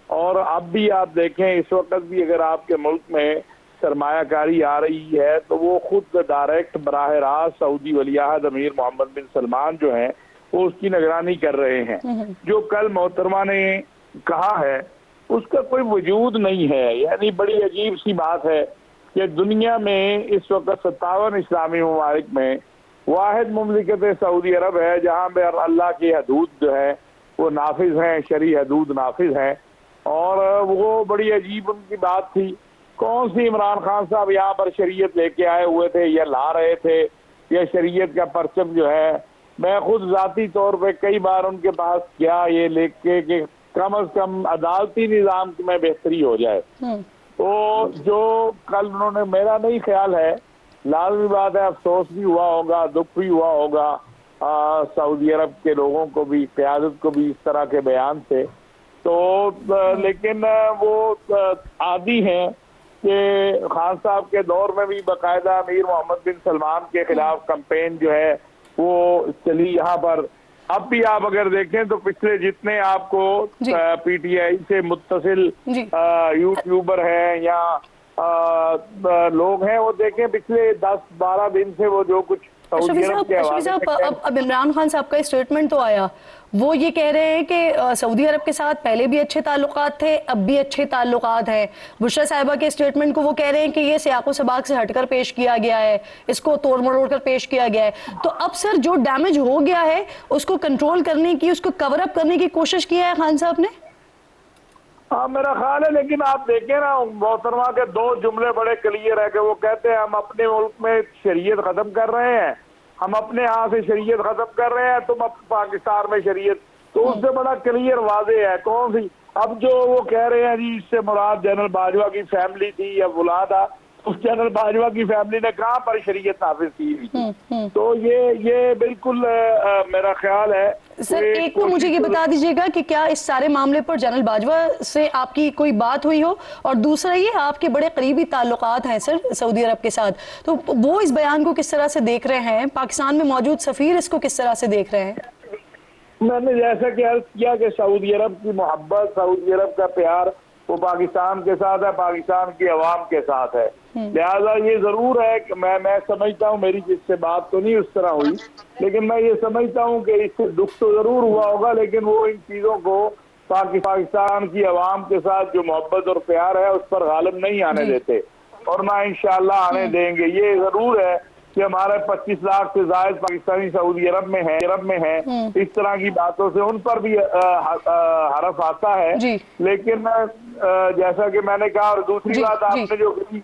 और अब भी आप देखें, इस वक्त भी अगर आपके मुल्क में सरमायाकारी आ रही है तो वो खुद डायरेक्ट बराह रास्त सऊदी वलीअहद अमीर मोहम्मद बिन सलमान जो हैं वो उसकी निगरानी कर रहे हैं। जो कल मोहतरमा ने कहा है उसका कोई वजूद नहीं है। यानी बड़ी अजीब सी बात है कि दुनिया में इस वक्त 57 इस्लामी ममालिक में वाहिद मुमलिकत सऊदी अरब है जहाँ पे अल्लाह की हदूद जो है वो नाफिज हैं, शरी हदूद नाफिज हैं। और वो बड़ी अजीब उनकी बात थी। कौन सी इमरान खान साहब यहाँ पर शरीयत लेके आए हुए थे या ला रहे थे, या शरीयत का परचम जो है मैं खुद जाती तौर पे कई बार उनके पास गया ये लेख के कि कम से कम अदालती निज़ाम में बेहतरी हो जाए। तो जो कल उन्होंने, मेरा नहीं ख्याल है, लाजमी बात है, अफसोस भी हुआ होगा, दुख भी हुआ होगा सऊदी अरब के लोगों को भी, क़यादत को भी इस तरह के बयान से। तो लेकिन वो आदी हैं कि खान साहब के दौर में भी बाकायदा अमीर मोहम्मद बिन सलमान के खिलाफ कैंपेन जो है वो चली यहाँ पर। अब भी आप अगर देखें तो पिछले जितने आपको पीटीआई से मुत्तसिल यूट्यूबर हैं या लोग हैं, वो देखें पिछले 10-12 दिन से वो जो कुछ शफी साहब, अब इमरान खान साहब का स्टेटमेंट तो आया, वो ये कह रहे हैं कि सऊदी अरब के साथ पहले भी अच्छे ताल्लुकात थे, अब भी अच्छे ताल्लुकात हैं। बुशरा साहिबा के स्टेटमेंट को वो कह रहे हैं कि ये सियाको सबाक से हटकर पेश किया गया है, इसको तोड़ मरोड़ कर पेश किया गया है। तो अब सर जो डैमेज हो गया है उसको कंट्रोल करने की, उसको कवर अप करने की कोशिश किया है खान साहब ने। हाँ, मेरा ख्याल है, लेकिन आप देखें ना मोहतरमा के 2 जुमले बड़े क्लियर है कि वो कहते हैं हम अपने मुल्क में शरीयत खत्म कर रहे हैं, हम अपने यहाँ से शरीयत खत्म कर रहे हैं, तुम अब पाकिस्तान में शरीयत, तो उससे बड़ा क्लियर वाज़े है कौन सी। अब जो वो कह रहे हैं जी इससे मुराद जनरल बाजवा की फैमिली थी या बुला था, उस जनरल बाजवा की फैमिली ने कहाँ पर शरीयत नाफिज की हुई थी। तो ये बिल्कुल मेरा ख्याल है। सर एक तो मुझे ये बता दीजिएगा कि क्या इस सारे मामले पर जनरल बाजवा से आपकी कोई बात हुई हो, और दूसरा ये आपके बड़े करीबी ताल्लुकात हैं सर सऊदी अरब के साथ, तो वो इस बयान को किस तरह से देख रहे हैं, पाकिस्तान में मौजूद सफीर इसको किस तरह से देख रहे हैं। मैंने जैसा कि अर्ज किया कि सऊदी अरब की मोहब्बत, सऊदी अरब का प्यार वो पाकिस्तान के साथ है, पाकिस्तान की अवाम के साथ है। लिहाजा ये जरूर है कि मैं समझता हूँ, मेरी जिससे बात तो नहीं उस तरह हुई, लेकिन मैं ये समझता हूँ कि इससे दुख तो जरूर हुआ होगा, लेकिन वो इन चीजों को पाकिस्तान की अवाम के साथ जो मोहब्बत और प्यार है उस पर गालिब नहीं आने देते, और ना इंशाअल्लाह आने देंगे। ये जरूर है कि हमारे 25 लाख से ज्यादा पाकिस्तानी सऊदी अरब में है, इस तरह की बातों से उन पर भी हरफ आता है। लेकिन जैसा कि मैंने कहा, और दूसरी बात आपने जो कही,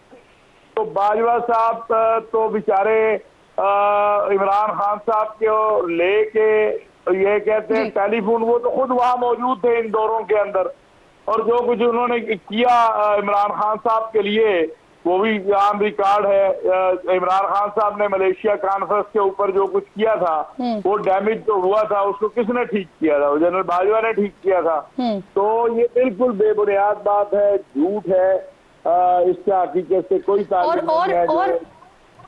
तो बाजवा साहब तो बेचारे इमरान खान साहब के लेके ये कहते हैं टेलीफोन, वो तो खुद वहां मौजूद थे इन दौरों के अंदर, और जो कुछ उन्होंने किया इमरान खान साहब के लिए वो भी आम रिकॉर्ड है। इमरान खान साहब ने मलेशिया कॉन्फ्रेंस के ऊपर जो कुछ किया था वो डैमेज तो हुआ था, उसको किसने ठीक किया था? वो जनरल बाजवा ने ठीक किया था। तो ये बिल्कुल बेबुनियाद बात है, झूठ है, इसका हकीकत से कोई ताल्लुक नहीं है।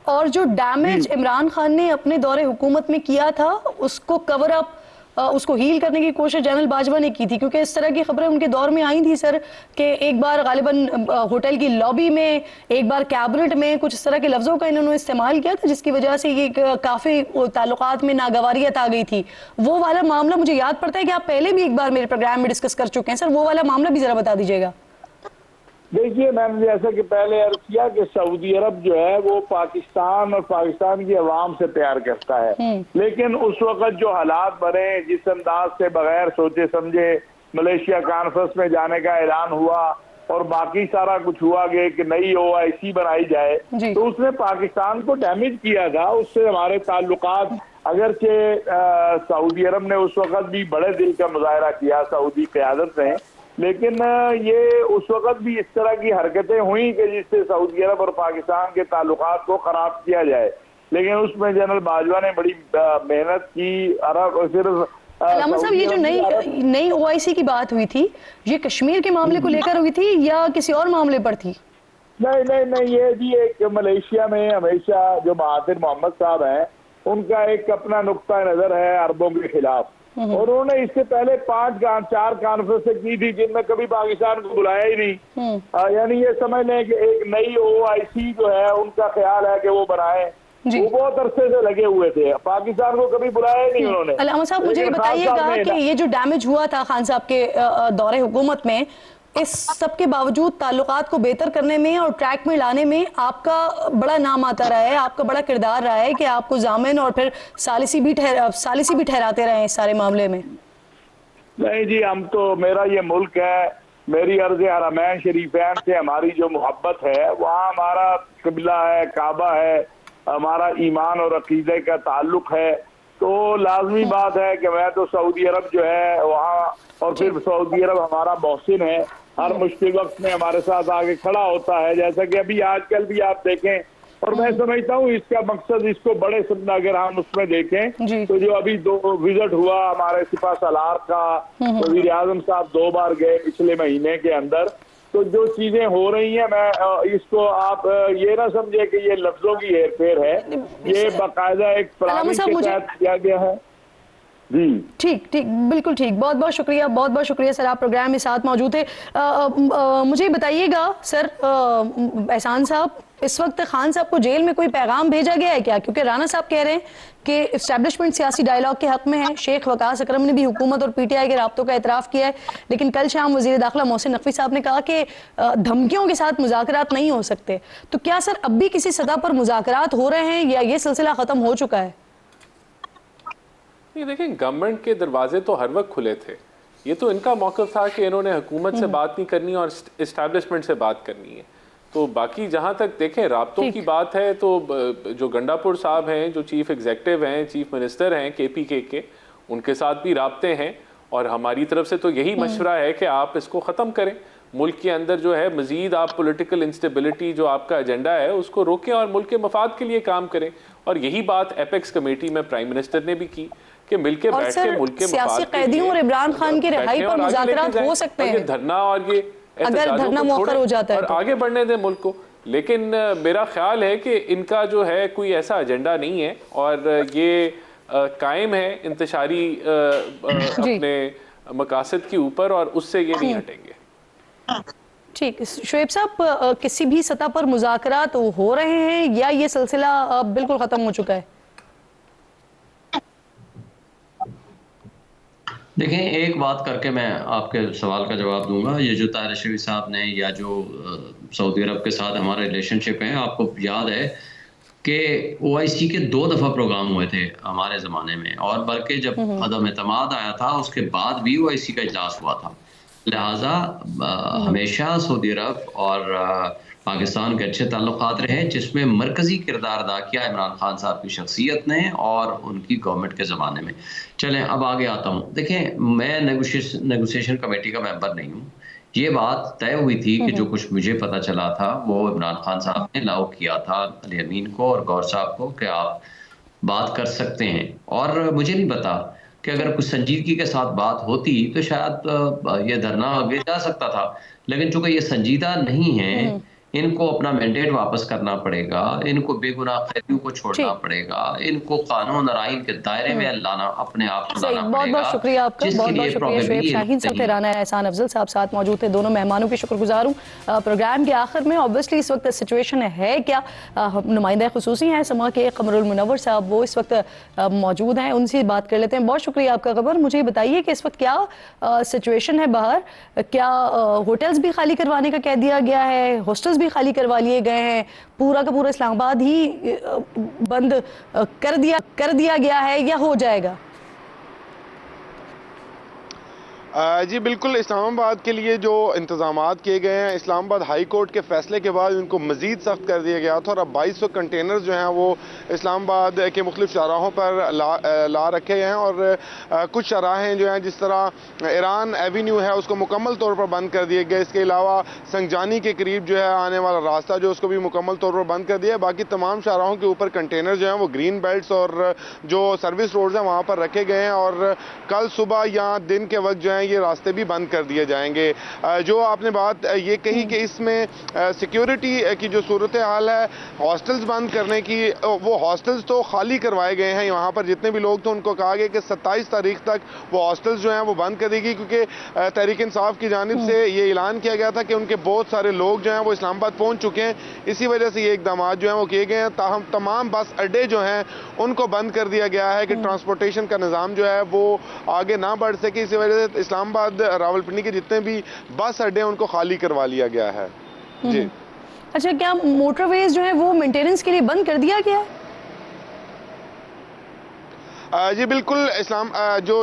और जो डैमेज इमरान खान ने अपने दौरे हुकूमत में किया था उसको कवर अप, उसको हील करने की कोशिश जनरल बाजवा ने की थी, क्योंकि इस तरह की खबरें उनके दौर में आई थी सर कि एक बार गालिबन होटल की लॉबी में, एक बार कैबिनेट में कुछ इस तरह के लफ्जों का इन्होंने इस्तेमाल किया था, जिसकी वजह से ये काफी ताल्लुकात में नागवारियत आ गई थी। वो वाला मामला मुझे याद पड़ता है कि आप पहले भी एक बार मेरे प्रोग्राम में डिस्कस कर चुके हैं सर, वो वाला मामला भी जरा बता दीजिएगा। देखिए, मैंने जैसा कि पहले अर्ज किया कि सऊदी अरब जो है वो पाकिस्तान और पाकिस्तान की अवाम से प्यार करता है, लेकिन उस वक्त जो हालात बने, जिस अंदाज से बगैर सोचे समझे मलेशिया कॉन्फ्रेंस में जाने का ऐलान हुआ और बाकी सारा कुछ हुआ कि नई OIC बनाई जाए, तो उसने पाकिस्तान को डैमेज किया था। उससे हमारे ताल्लुकात, अगरचे सऊदी अरब ने उस वक्त भी बड़े दिल का मुजाहरा किया सऊदी क़यादत ने, लेकिन ये उस वक्त भी इस तरह की हरकतें हुई कि जिससे सऊदी अरब और पाकिस्तान के ताल्लुकात को खराब किया जाए, लेकिन उसमें जनरल बाजवा ने बड़ी मेहनत की। अरब सिर्फ अलामा साहब, ये जो नई OIC की बात हुई थी, ये कश्मीर के मामले को लेकर हुई थी या किसी और मामले पर थी? नहीं, ये भी एक मलेशिया में हमेशा जो महातिर मोहम्मद साहब हैं उनका एक अपना नुक्ता नजर है अरबों के खिलाफ, और उन्होंने इससे पहले 4 कॉन्फ्रेंस की थी जिनमें कभी पाकिस्तान को बुलाया ही नहीं। यानी ये समझ लें कि एक नई OIC जो है उनका ख्याल है कि वो बनाए, वो बहुत अरसे से लगे हुए थे, पाकिस्तान को कभी बुलाया ही नहीं उन्होंने। अलामा साहब, मुझे बताइएगा कि ये जो डैमेज हुआ था खान साहब के दौरे हुकूमत में, इस सब के बावजूद ताल्लुकात को बेहतर करने में और ट्रैक में लाने में आपका बड़ा नाम आता रहा है, आपका बड़ा किरदार रहा है कि आपको जामिन और फिर सालिसी भी ठहराते रहे इस सारे मामले में। नहीं जी, हम तो, मेरा ये मुल्क है, मेरी अर्ज़ हरमैन शरीफैन से हमारी जो मोहब्बत है, वहाँ हमारा किबला है, काबा है, हमारा ईमान और अकीदे का ताल्लुक है। तो लाजमी बात है कि मैं तो सऊदी अरब जो है वहाँ, और फिर सऊदी अरब हमारा मोहसिन है, हर मुश्किल वक्त में हमारे साथ आगे खड़ा होता है, जैसा कि अभी आजकल भी आप देखें। और मैं समझता हूँ इसका मकसद, इसको बड़े अगर हम उसमें देखें तो जो अभी 2 विजिट हुआ हमारे सिपा सालार का, वज़ीर आज़म साहब 2 बार गए पिछले महीने के अंदर, तो जो चीजें हो रही हैं, मैं इसको आप ये ना समझे कि ये लफ्जों की हेरफेर है, ये बाकायदा एक प्लानिंग के तहत किया गया है। जी ठीक, बिल्कुल ठीक। बहुत बहुत शुक्रिया सर, आप प्रोग्राम में साथ मौजूद थे। मुझे बताइएगा सर, एहसान साहब, इस वक्त खान साहब को जेल में कोई पैगाम भेजा गया है क्या? क्योंकि राना साहब कह रहे हैं कि इस्टेब्लिशमेंट सियासी डायलॉग के हक में है। शेख वकास अकरम ने भी हुकूमत और पीटीआई के राब्तों का एतराफ़ किया है, लेकिन कल शाम वज़ीर दाखिला मोहसिन नकवी साहब ने कहा कि धमकियों के साथ मुज़ाकरात नहीं हो सकते। तो क्या सर अब भी किसी सतह पर मुज़ाकरात हो रहे हैं या ये सिलसिला ख़त्म हो चुका है? ये देखें, गवर्नमेंट के दरवाजे तो हर वक्त खुले थे। ये तो इनका मौक़िफ़ था कि इन्होंने हुकूमत से बात नहीं करनी और इस्टेब्लिशमेंट से बात करनी है। तो बाकी जहाँ तक देखें राब्तों की बात है, तो जो गंडापुर साहब हैं, जो चीफ एग्जेक्टिव हैं, चीफ मिनिस्टर हैं KPK के, उनके साथ भी राब्ते हैं। और हमारी तरफ से तो यही मशवरा है कि आप इसको ख़त्म करें। मुल्क के अंदर जो है मज़ीद आप पॉलिटिकल इंस्टेबिलिटी जो आपका एजेंडा है उसको रोकें और मुल्क के मफाद के लिए काम करें। और यही बात एपेक्स कमेटी में प्राइम मिनिस्टर ने भी की कि मिलके बैठ के मुल्क के सियासी कैदियों और इमरान खान की रिहाई पर मुज़ाकरात हो सकते हैं, धरना और ये अगर धरना मौखर हो जाता है और तो। आगे बढ़ने दें मुल्क को। लेकिन मेरा ख्याल है कि इनका जो है कोई ऐसा एजेंडा नहीं है और ये कायम है इंतशारी अपने मकासद के ऊपर और उससे ये नहीं हटेंगे। ठीक, शुएब साहब, किसी भी सतह पर मुज़ाकरात हो रहे हैं या ये सिलसिला बिल्कुल ख़त्म हो चुका है? देखें, एक बात करके मैं आपके सवाल का जवाब दूंगा। ये जो ताहिर शरीफ साहब ने या जो सऊदी अरब के साथ हमारा रिलेशनशिप है, आपको याद है कि OIC के 2 दफ़ा प्रोग्राम हुए थे हमारे ज़माने में, और बल्कि जब अदम एतमाद आया था उसके बाद भी OIC का इजलास हुआ था। लिहाजा हमेशा सऊदी अरब और पाकिस्तान के अच्छे ताल्लुकात रहे, जिसमें मरकज़ी किरदार अदा किया इमरान खान साहब की शख्सियत ने और उनकी गवर्नमेंट के ज़माने में। चलें अब आगे आता हूँ। देखें, मैं नेगोशिएशन कमेटी का मेंबर नहीं हूँ। ये बात तय हुई थी कि जो कुछ मुझे पता चला था वो इमरान खान साहब ने लाओ किया था अली अमीन को और गौर साहब को कि आप बात कर सकते हैं। और मुझे नहीं पता कि अगर कुछ संजीदगी के साथ बात होती तो शायद ये धरना आगे जा सकता था, लेकिन चूंकि ये संजीदा नहीं है, इनको अपना मैंडेट वापस करना पड़ेगा, इनको बेगुनाह कैदियों को छोड़ना पड़ेगा, इनको कानून और आइन के दायरे में लाना, अपने आप को लाना पड़ेगा। बहुत बहुत शुक्रिया आपका, बहुत बहुत शुक्रिया। शुएब शाहीन साहब थे, राना एहसान अफजल साहब साथ मौजूद थे। दोनों मेहमानों की शुक्रगुजार हूँ। प्रोग्राम के आखिर में ऑब्वियसली इस वक्त सिचुएशन है क्या, नुमाइंदा खुसूसी हैं समा के कमरुल मुनव्वर साहब, वो इस वक्त मौजूद हैं, उनसे बात कर लेते हैं। बहुत शुक्रिया आपका खबर। मुझे बताइए कि इस वक्त क्या सिचुएशन है बाहर, क्या होटल्स भी खाली करवाने का कह दिया गया है, हॉस्टल्स भी खाली करवा लिए गए हैं, पूरा का पूरा इस्लामाबाद ही बंद कर दिया गया है या हो जाएगा? जी बिल्कुल, इस्लामाबाद के लिए जो इंतजामात किए गए हैं, इस्लामाबाद हाई कोर्ट के फैसले के बाद उनको मज़ीद सख्त कर दिया गया था और अब 2200 कंटेनर जो हैं वो इस्लामाबाद के मुख्तलिफ शाहराहों पर ला रखे गए हैं। और कुछ शाहराहें जो हैं, जिस तरह ईरान एवेन्यू है, उसको मुकम्मल तौर पर बंद कर दिए गए। इसके अलावा संगजानी के करीब जो है आने वाला रास्ता जो उसको भी मुकम्मल तौर पर बंद कर दिया। बाकी तमाम शाहराहों के ऊपर कंटेनर जो हैं वो ग्रीन बेल्ट्स और जो सर्विस रोड्स हैं वहाँ पर रखे गए हैं और कल सुबह या दिन के वक्त जो है ये रास्ते भी बंद कर दिए जाएंगे। जो आपने बात ये कही कि इसमें सिक्योरिटी की जो सूरत हाल है, हॉस्टल्स बंद करने की, वो हॉस्टल्स तो खाली करवाए गए हैं। वहाँ पर जितने भी लोग थे उनको कहा गया कि 27 तारीख तक वो हॉस्टल्स जो हैं वो बंद कर देगी, क्योंकि तहरीक इंसाफ की जानिब से ये ऐलान किया गया था कि उनके बहुत सारे लोग जो हैं वो इस्लामाबाद पहुँच चुके हैं। इसी वजह से ये इकदाम जो हैं वो किए गए हैं। ताहम तमाम बस अड्डे जो हैं उनको बंद कर दिया गया है कि ट्रांसपोर्टेशन का निज़ाम जो है वो आगे ना बढ़ सके। इसी वजह से इस्लामाबाद रावलपिंडी के जितने भी बस अड्डे हैं उनको खाली करवा लिया गया है। जी अच्छा, क्या मोटरवेज जो है वो मेंटेनेंस के लिए बंद कर दिया गया है? जी बिल्कुल इस्लाम जो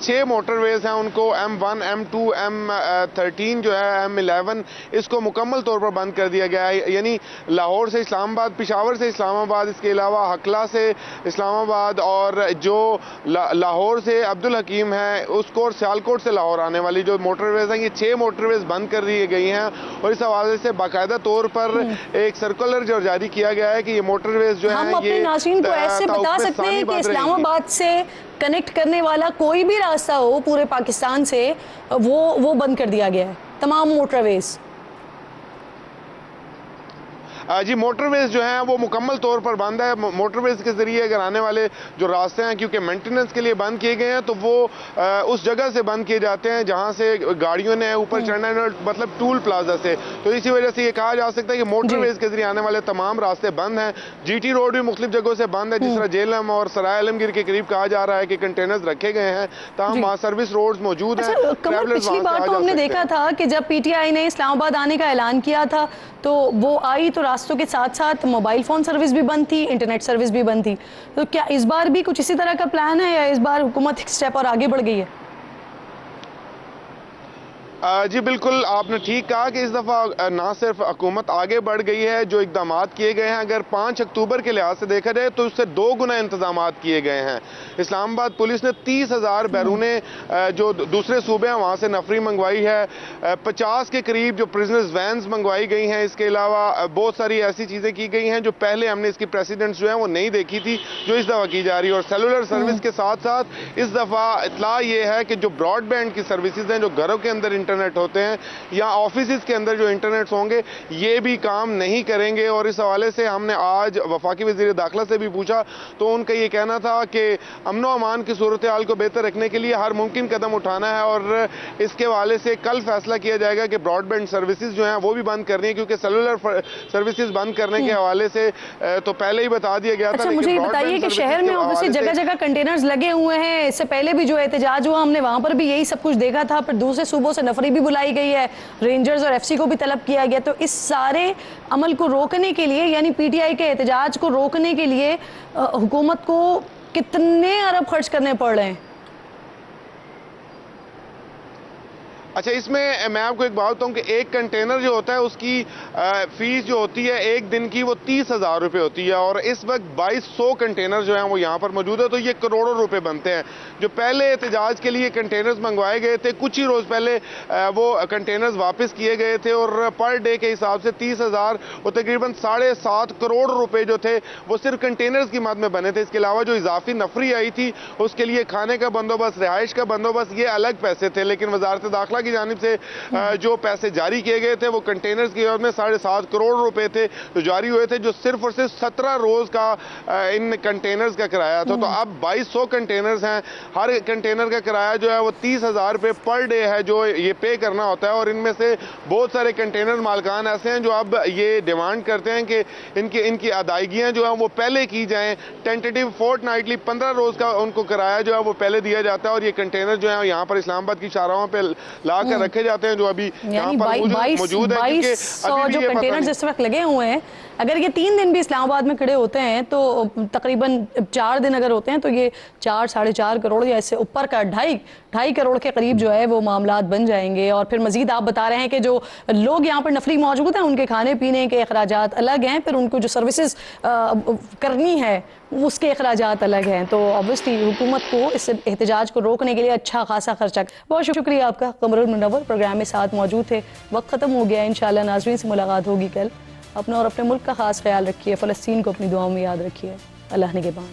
6 मोटरवेज हैं उनको M1, M2, M13 जो है M11 इसको मुकम्मल तौर पर बंद कर दिया गया है। यानी लाहौर से इस्लामाबाद, पेशावर से इस्लामाबाद, इसके अलावा हकला से इस्लामाबाद और जो लाहौर से अब्दुल हकीम है उसको और सियालकोट से लाहौर आने वाली जो मोटरवेज हैं, ये 6 मोटरवेज बंद कर दी गई हैं। और इस हवाले से बाकायदा तौर पर एक सर्कुलर जो जारी किया गया है कि ये मोटरवेज जो हम है अपने नाज़रीन को ऐसे बता सकते हैं कि इस्लामाबाद से कनेक्ट करने वाला कोई भी रास्ता हो पूरे पाकिस्तान से वो बंद कर दिया गया है, तमाम मोटरवेज। जी मोटरवेज जो हैं वो मुकम्मल तौर पर बंद है। मोटरवेज के ज़रिए अगर आने वाले जो रास्ते हैं क्योंकि मेंटेनेंस के लिए बंद किए गए हैं तो वो उस जगह से बंद किए जाते हैं जहां से गाड़ियों ने ऊपर चढ़ना है, मतलब टूल प्लाजा से। तो इसी वजह से ये कहा जा सकता है कि मोटरवेज के जरिए आने वाले तमाम रास्ते बंद हैं। GT रोड भी मुख्तलिफ जगहों से बंद है, जिस तरह जेलम और सराय आलमगीर के करीब कहा जा रहा है कि कंटेनर्स रखे गए हैं, तमाम वहाँ सर्विस रोड्स मौजूद हैं। कमल, पिछली बार तो हमने देखा था कि जब PTI ने इस्लामाबाद आने का ऐलान किया था तो वो आई तो रास्तों के साथ साथ मोबाइल फ़ोन सर्विस भी बंद थी, इंटरनेट सर्विस भी बंद थी। तो क्या इस बार भी कुछ इसी तरह का प्लान है या इस बार हुकूमत एक स्टेप और आगे बढ़ गई है? जी बिल्कुल आपने ठीक कहा कि इस दफ़ा ना सिर्फ हुकूमत आगे बढ़ गई है, जो इकदाम किए गए हैं अगर 5 अक्टूबर के लिहाज से देखा जाए तो उससे 2 गुना इंतजाम किए गए हैं। इस्लामाबाद पुलिस ने 30,000 बैरूने जो दूसरे सूबे हैं वहाँ से नफरी मंगवाई है, 50 के करीब जो प्रिजनर्स वैन्स मंगवाई गई हैं। इसके अलावा बहुत सारी ऐसी चीज़ें की गई हैं जो पहले हमने इसकी प्रेसिडेंट्स जो हैं वो नहीं देखी थी, जो इस दफ़ा की जा रही है। और सेलुलर सर्विस के साथ साथ इस दफ़ा इतला ये है कि जो ब्रॉडबैंड की सर्विसेज हैं, जो घरों के अंदर इंटरनेट होते हैं या ऑफिस के अंदर जो इंटरनेट होंगे, ये भी काम नहीं करेंगे। और इस हवाले से हमने आज वफाकी वज़ीर दाखिला से भी पूछा तो उनका ये कहना था कि अमनो अमान की सूरत हाल को बेहतर रखने के लिए हर मुमकिन कदम उठाना है और इसके हवाले से कल फैसला किया जाएगा कि ब्रॉडबैंड सर्विसेज जो हैं वो भी बंद करनी है, क्योंकि सेलुलर सर्विसेज बंद करने के हवाले से तो पहले ही बता दिया गया था। अच्छा, मुझे बताइए कि शहर में ऑब्वियसली जगह जगह कंटेनर्स लगे हुए हैं, इससे पहले भी जो एहतजाज हुआ हमने वहां पर भी यही सब कुछ देखा था, फिर दूसरे सूबों से नफरी भी बुलाई गई है, रेंजर्स और FC को भी तलब किया गया। तो इस सारे अमल को रोकने के लिए यानी PTI के एहतजाज को रोकने के लिए हुकूमत को कितने अरब खर्च करने पड़ रहे हैं? अच्छा, इसमें मैं आपको एक बात बताऊं कि एक कंटेनर जो होता है उसकी फीस जो होती है एक दिन की वो 30,000 रुपये होती है और इस वक्त 2200 कंटेनर जो हैं वो यहाँ पर मौजूद है, तो ये करोड़ों रुपए बनते हैं। जो पहले एहतजाज के लिए कंटेनर्स मंगवाए गए थे, कुछ ही रोज़ पहले वो कंटेनर्स वापस किए गए थे और पर डे के हिसाब से 30,000 और तकरीबन 7.5 करोड़ रुपए जो थे वो सिर्फ कंटेनर्स की मद में बने थे। इसके अलावा जो इजाफी नफरी आई थी उसके लिए खाने का बंदोबस्त, रिहाइश का बंदोबस्त, ये अलग पैसे थे। लेकिन वजारत दाखिला की जानिब से जो पैसे जारी किए गए थे वो कंटेनर्स की एवज में 7.5 करोड़ रुपए थे जो जारी हुए थे, जो सिर्फ और सिर्फ 17 रोज का इन कंटेनर्स का किराया था। तो अब 2200 कंटेनर्स हैं, हर कंटेनर का किराया जो है वो 30,000 रुपये पर डे है जो ये पे करना होता है। और इनमें से बहुत सारे कंटेनर मालकान ऐसे हैं जो अब ये डिमांड करते हैं कि इनकी अदायगियां जो हैं वो पहले की जाएं। टेंटेटिव फोर्टनाइटली 15 रोज का उनको किराया जो है वो पहले दिया जाता है और ये कंटेनर जो है यहाँ पर इस्लामाबाद की शाहराहों पे ला कर रखे जाते हैं जो अभी यहाँ पर मौजूद है। 2200 जो कंटेनर्स इस वक्त लगे हुए हैं, अगर ये 3 दिन भी इस्लामाबाद में खड़े होते हैं तो तकरीबन 4 दिन अगर होते हैं तो ये 4-4.5 करोड़ या इससे ऊपर का 2.5 करोड़ के करीब जो है वो मामलात बन जाएंगे। और फिर मजीद आप बता रहे हैं कि जो लोग यहाँ पर नफरी मौजूद हैं उनके खाने पीने के अखराजात अलग हैं, फिर उनको जो सर्विसेज करनी है उसके अखराजात अलग हैं। तो ऑब्वियसली हुकूमत को इस एहतजाज को रोकने के लिए अच्छा खासा खर्चा। बहुत शुक्रिया आपका, कमरुल मुनव्वर प्रोग्राम में साथ मौजूद थे। वक्त ख़त्म हो गया, इंशाल्लाह नाज़रीन से मुलाकात होगी कल। अपना और अपने मुल्क का खास ख्याल रखिए, फ़लस्तीन को अपनी दुआओं में याद रखिए। अल्लाह निगहबान।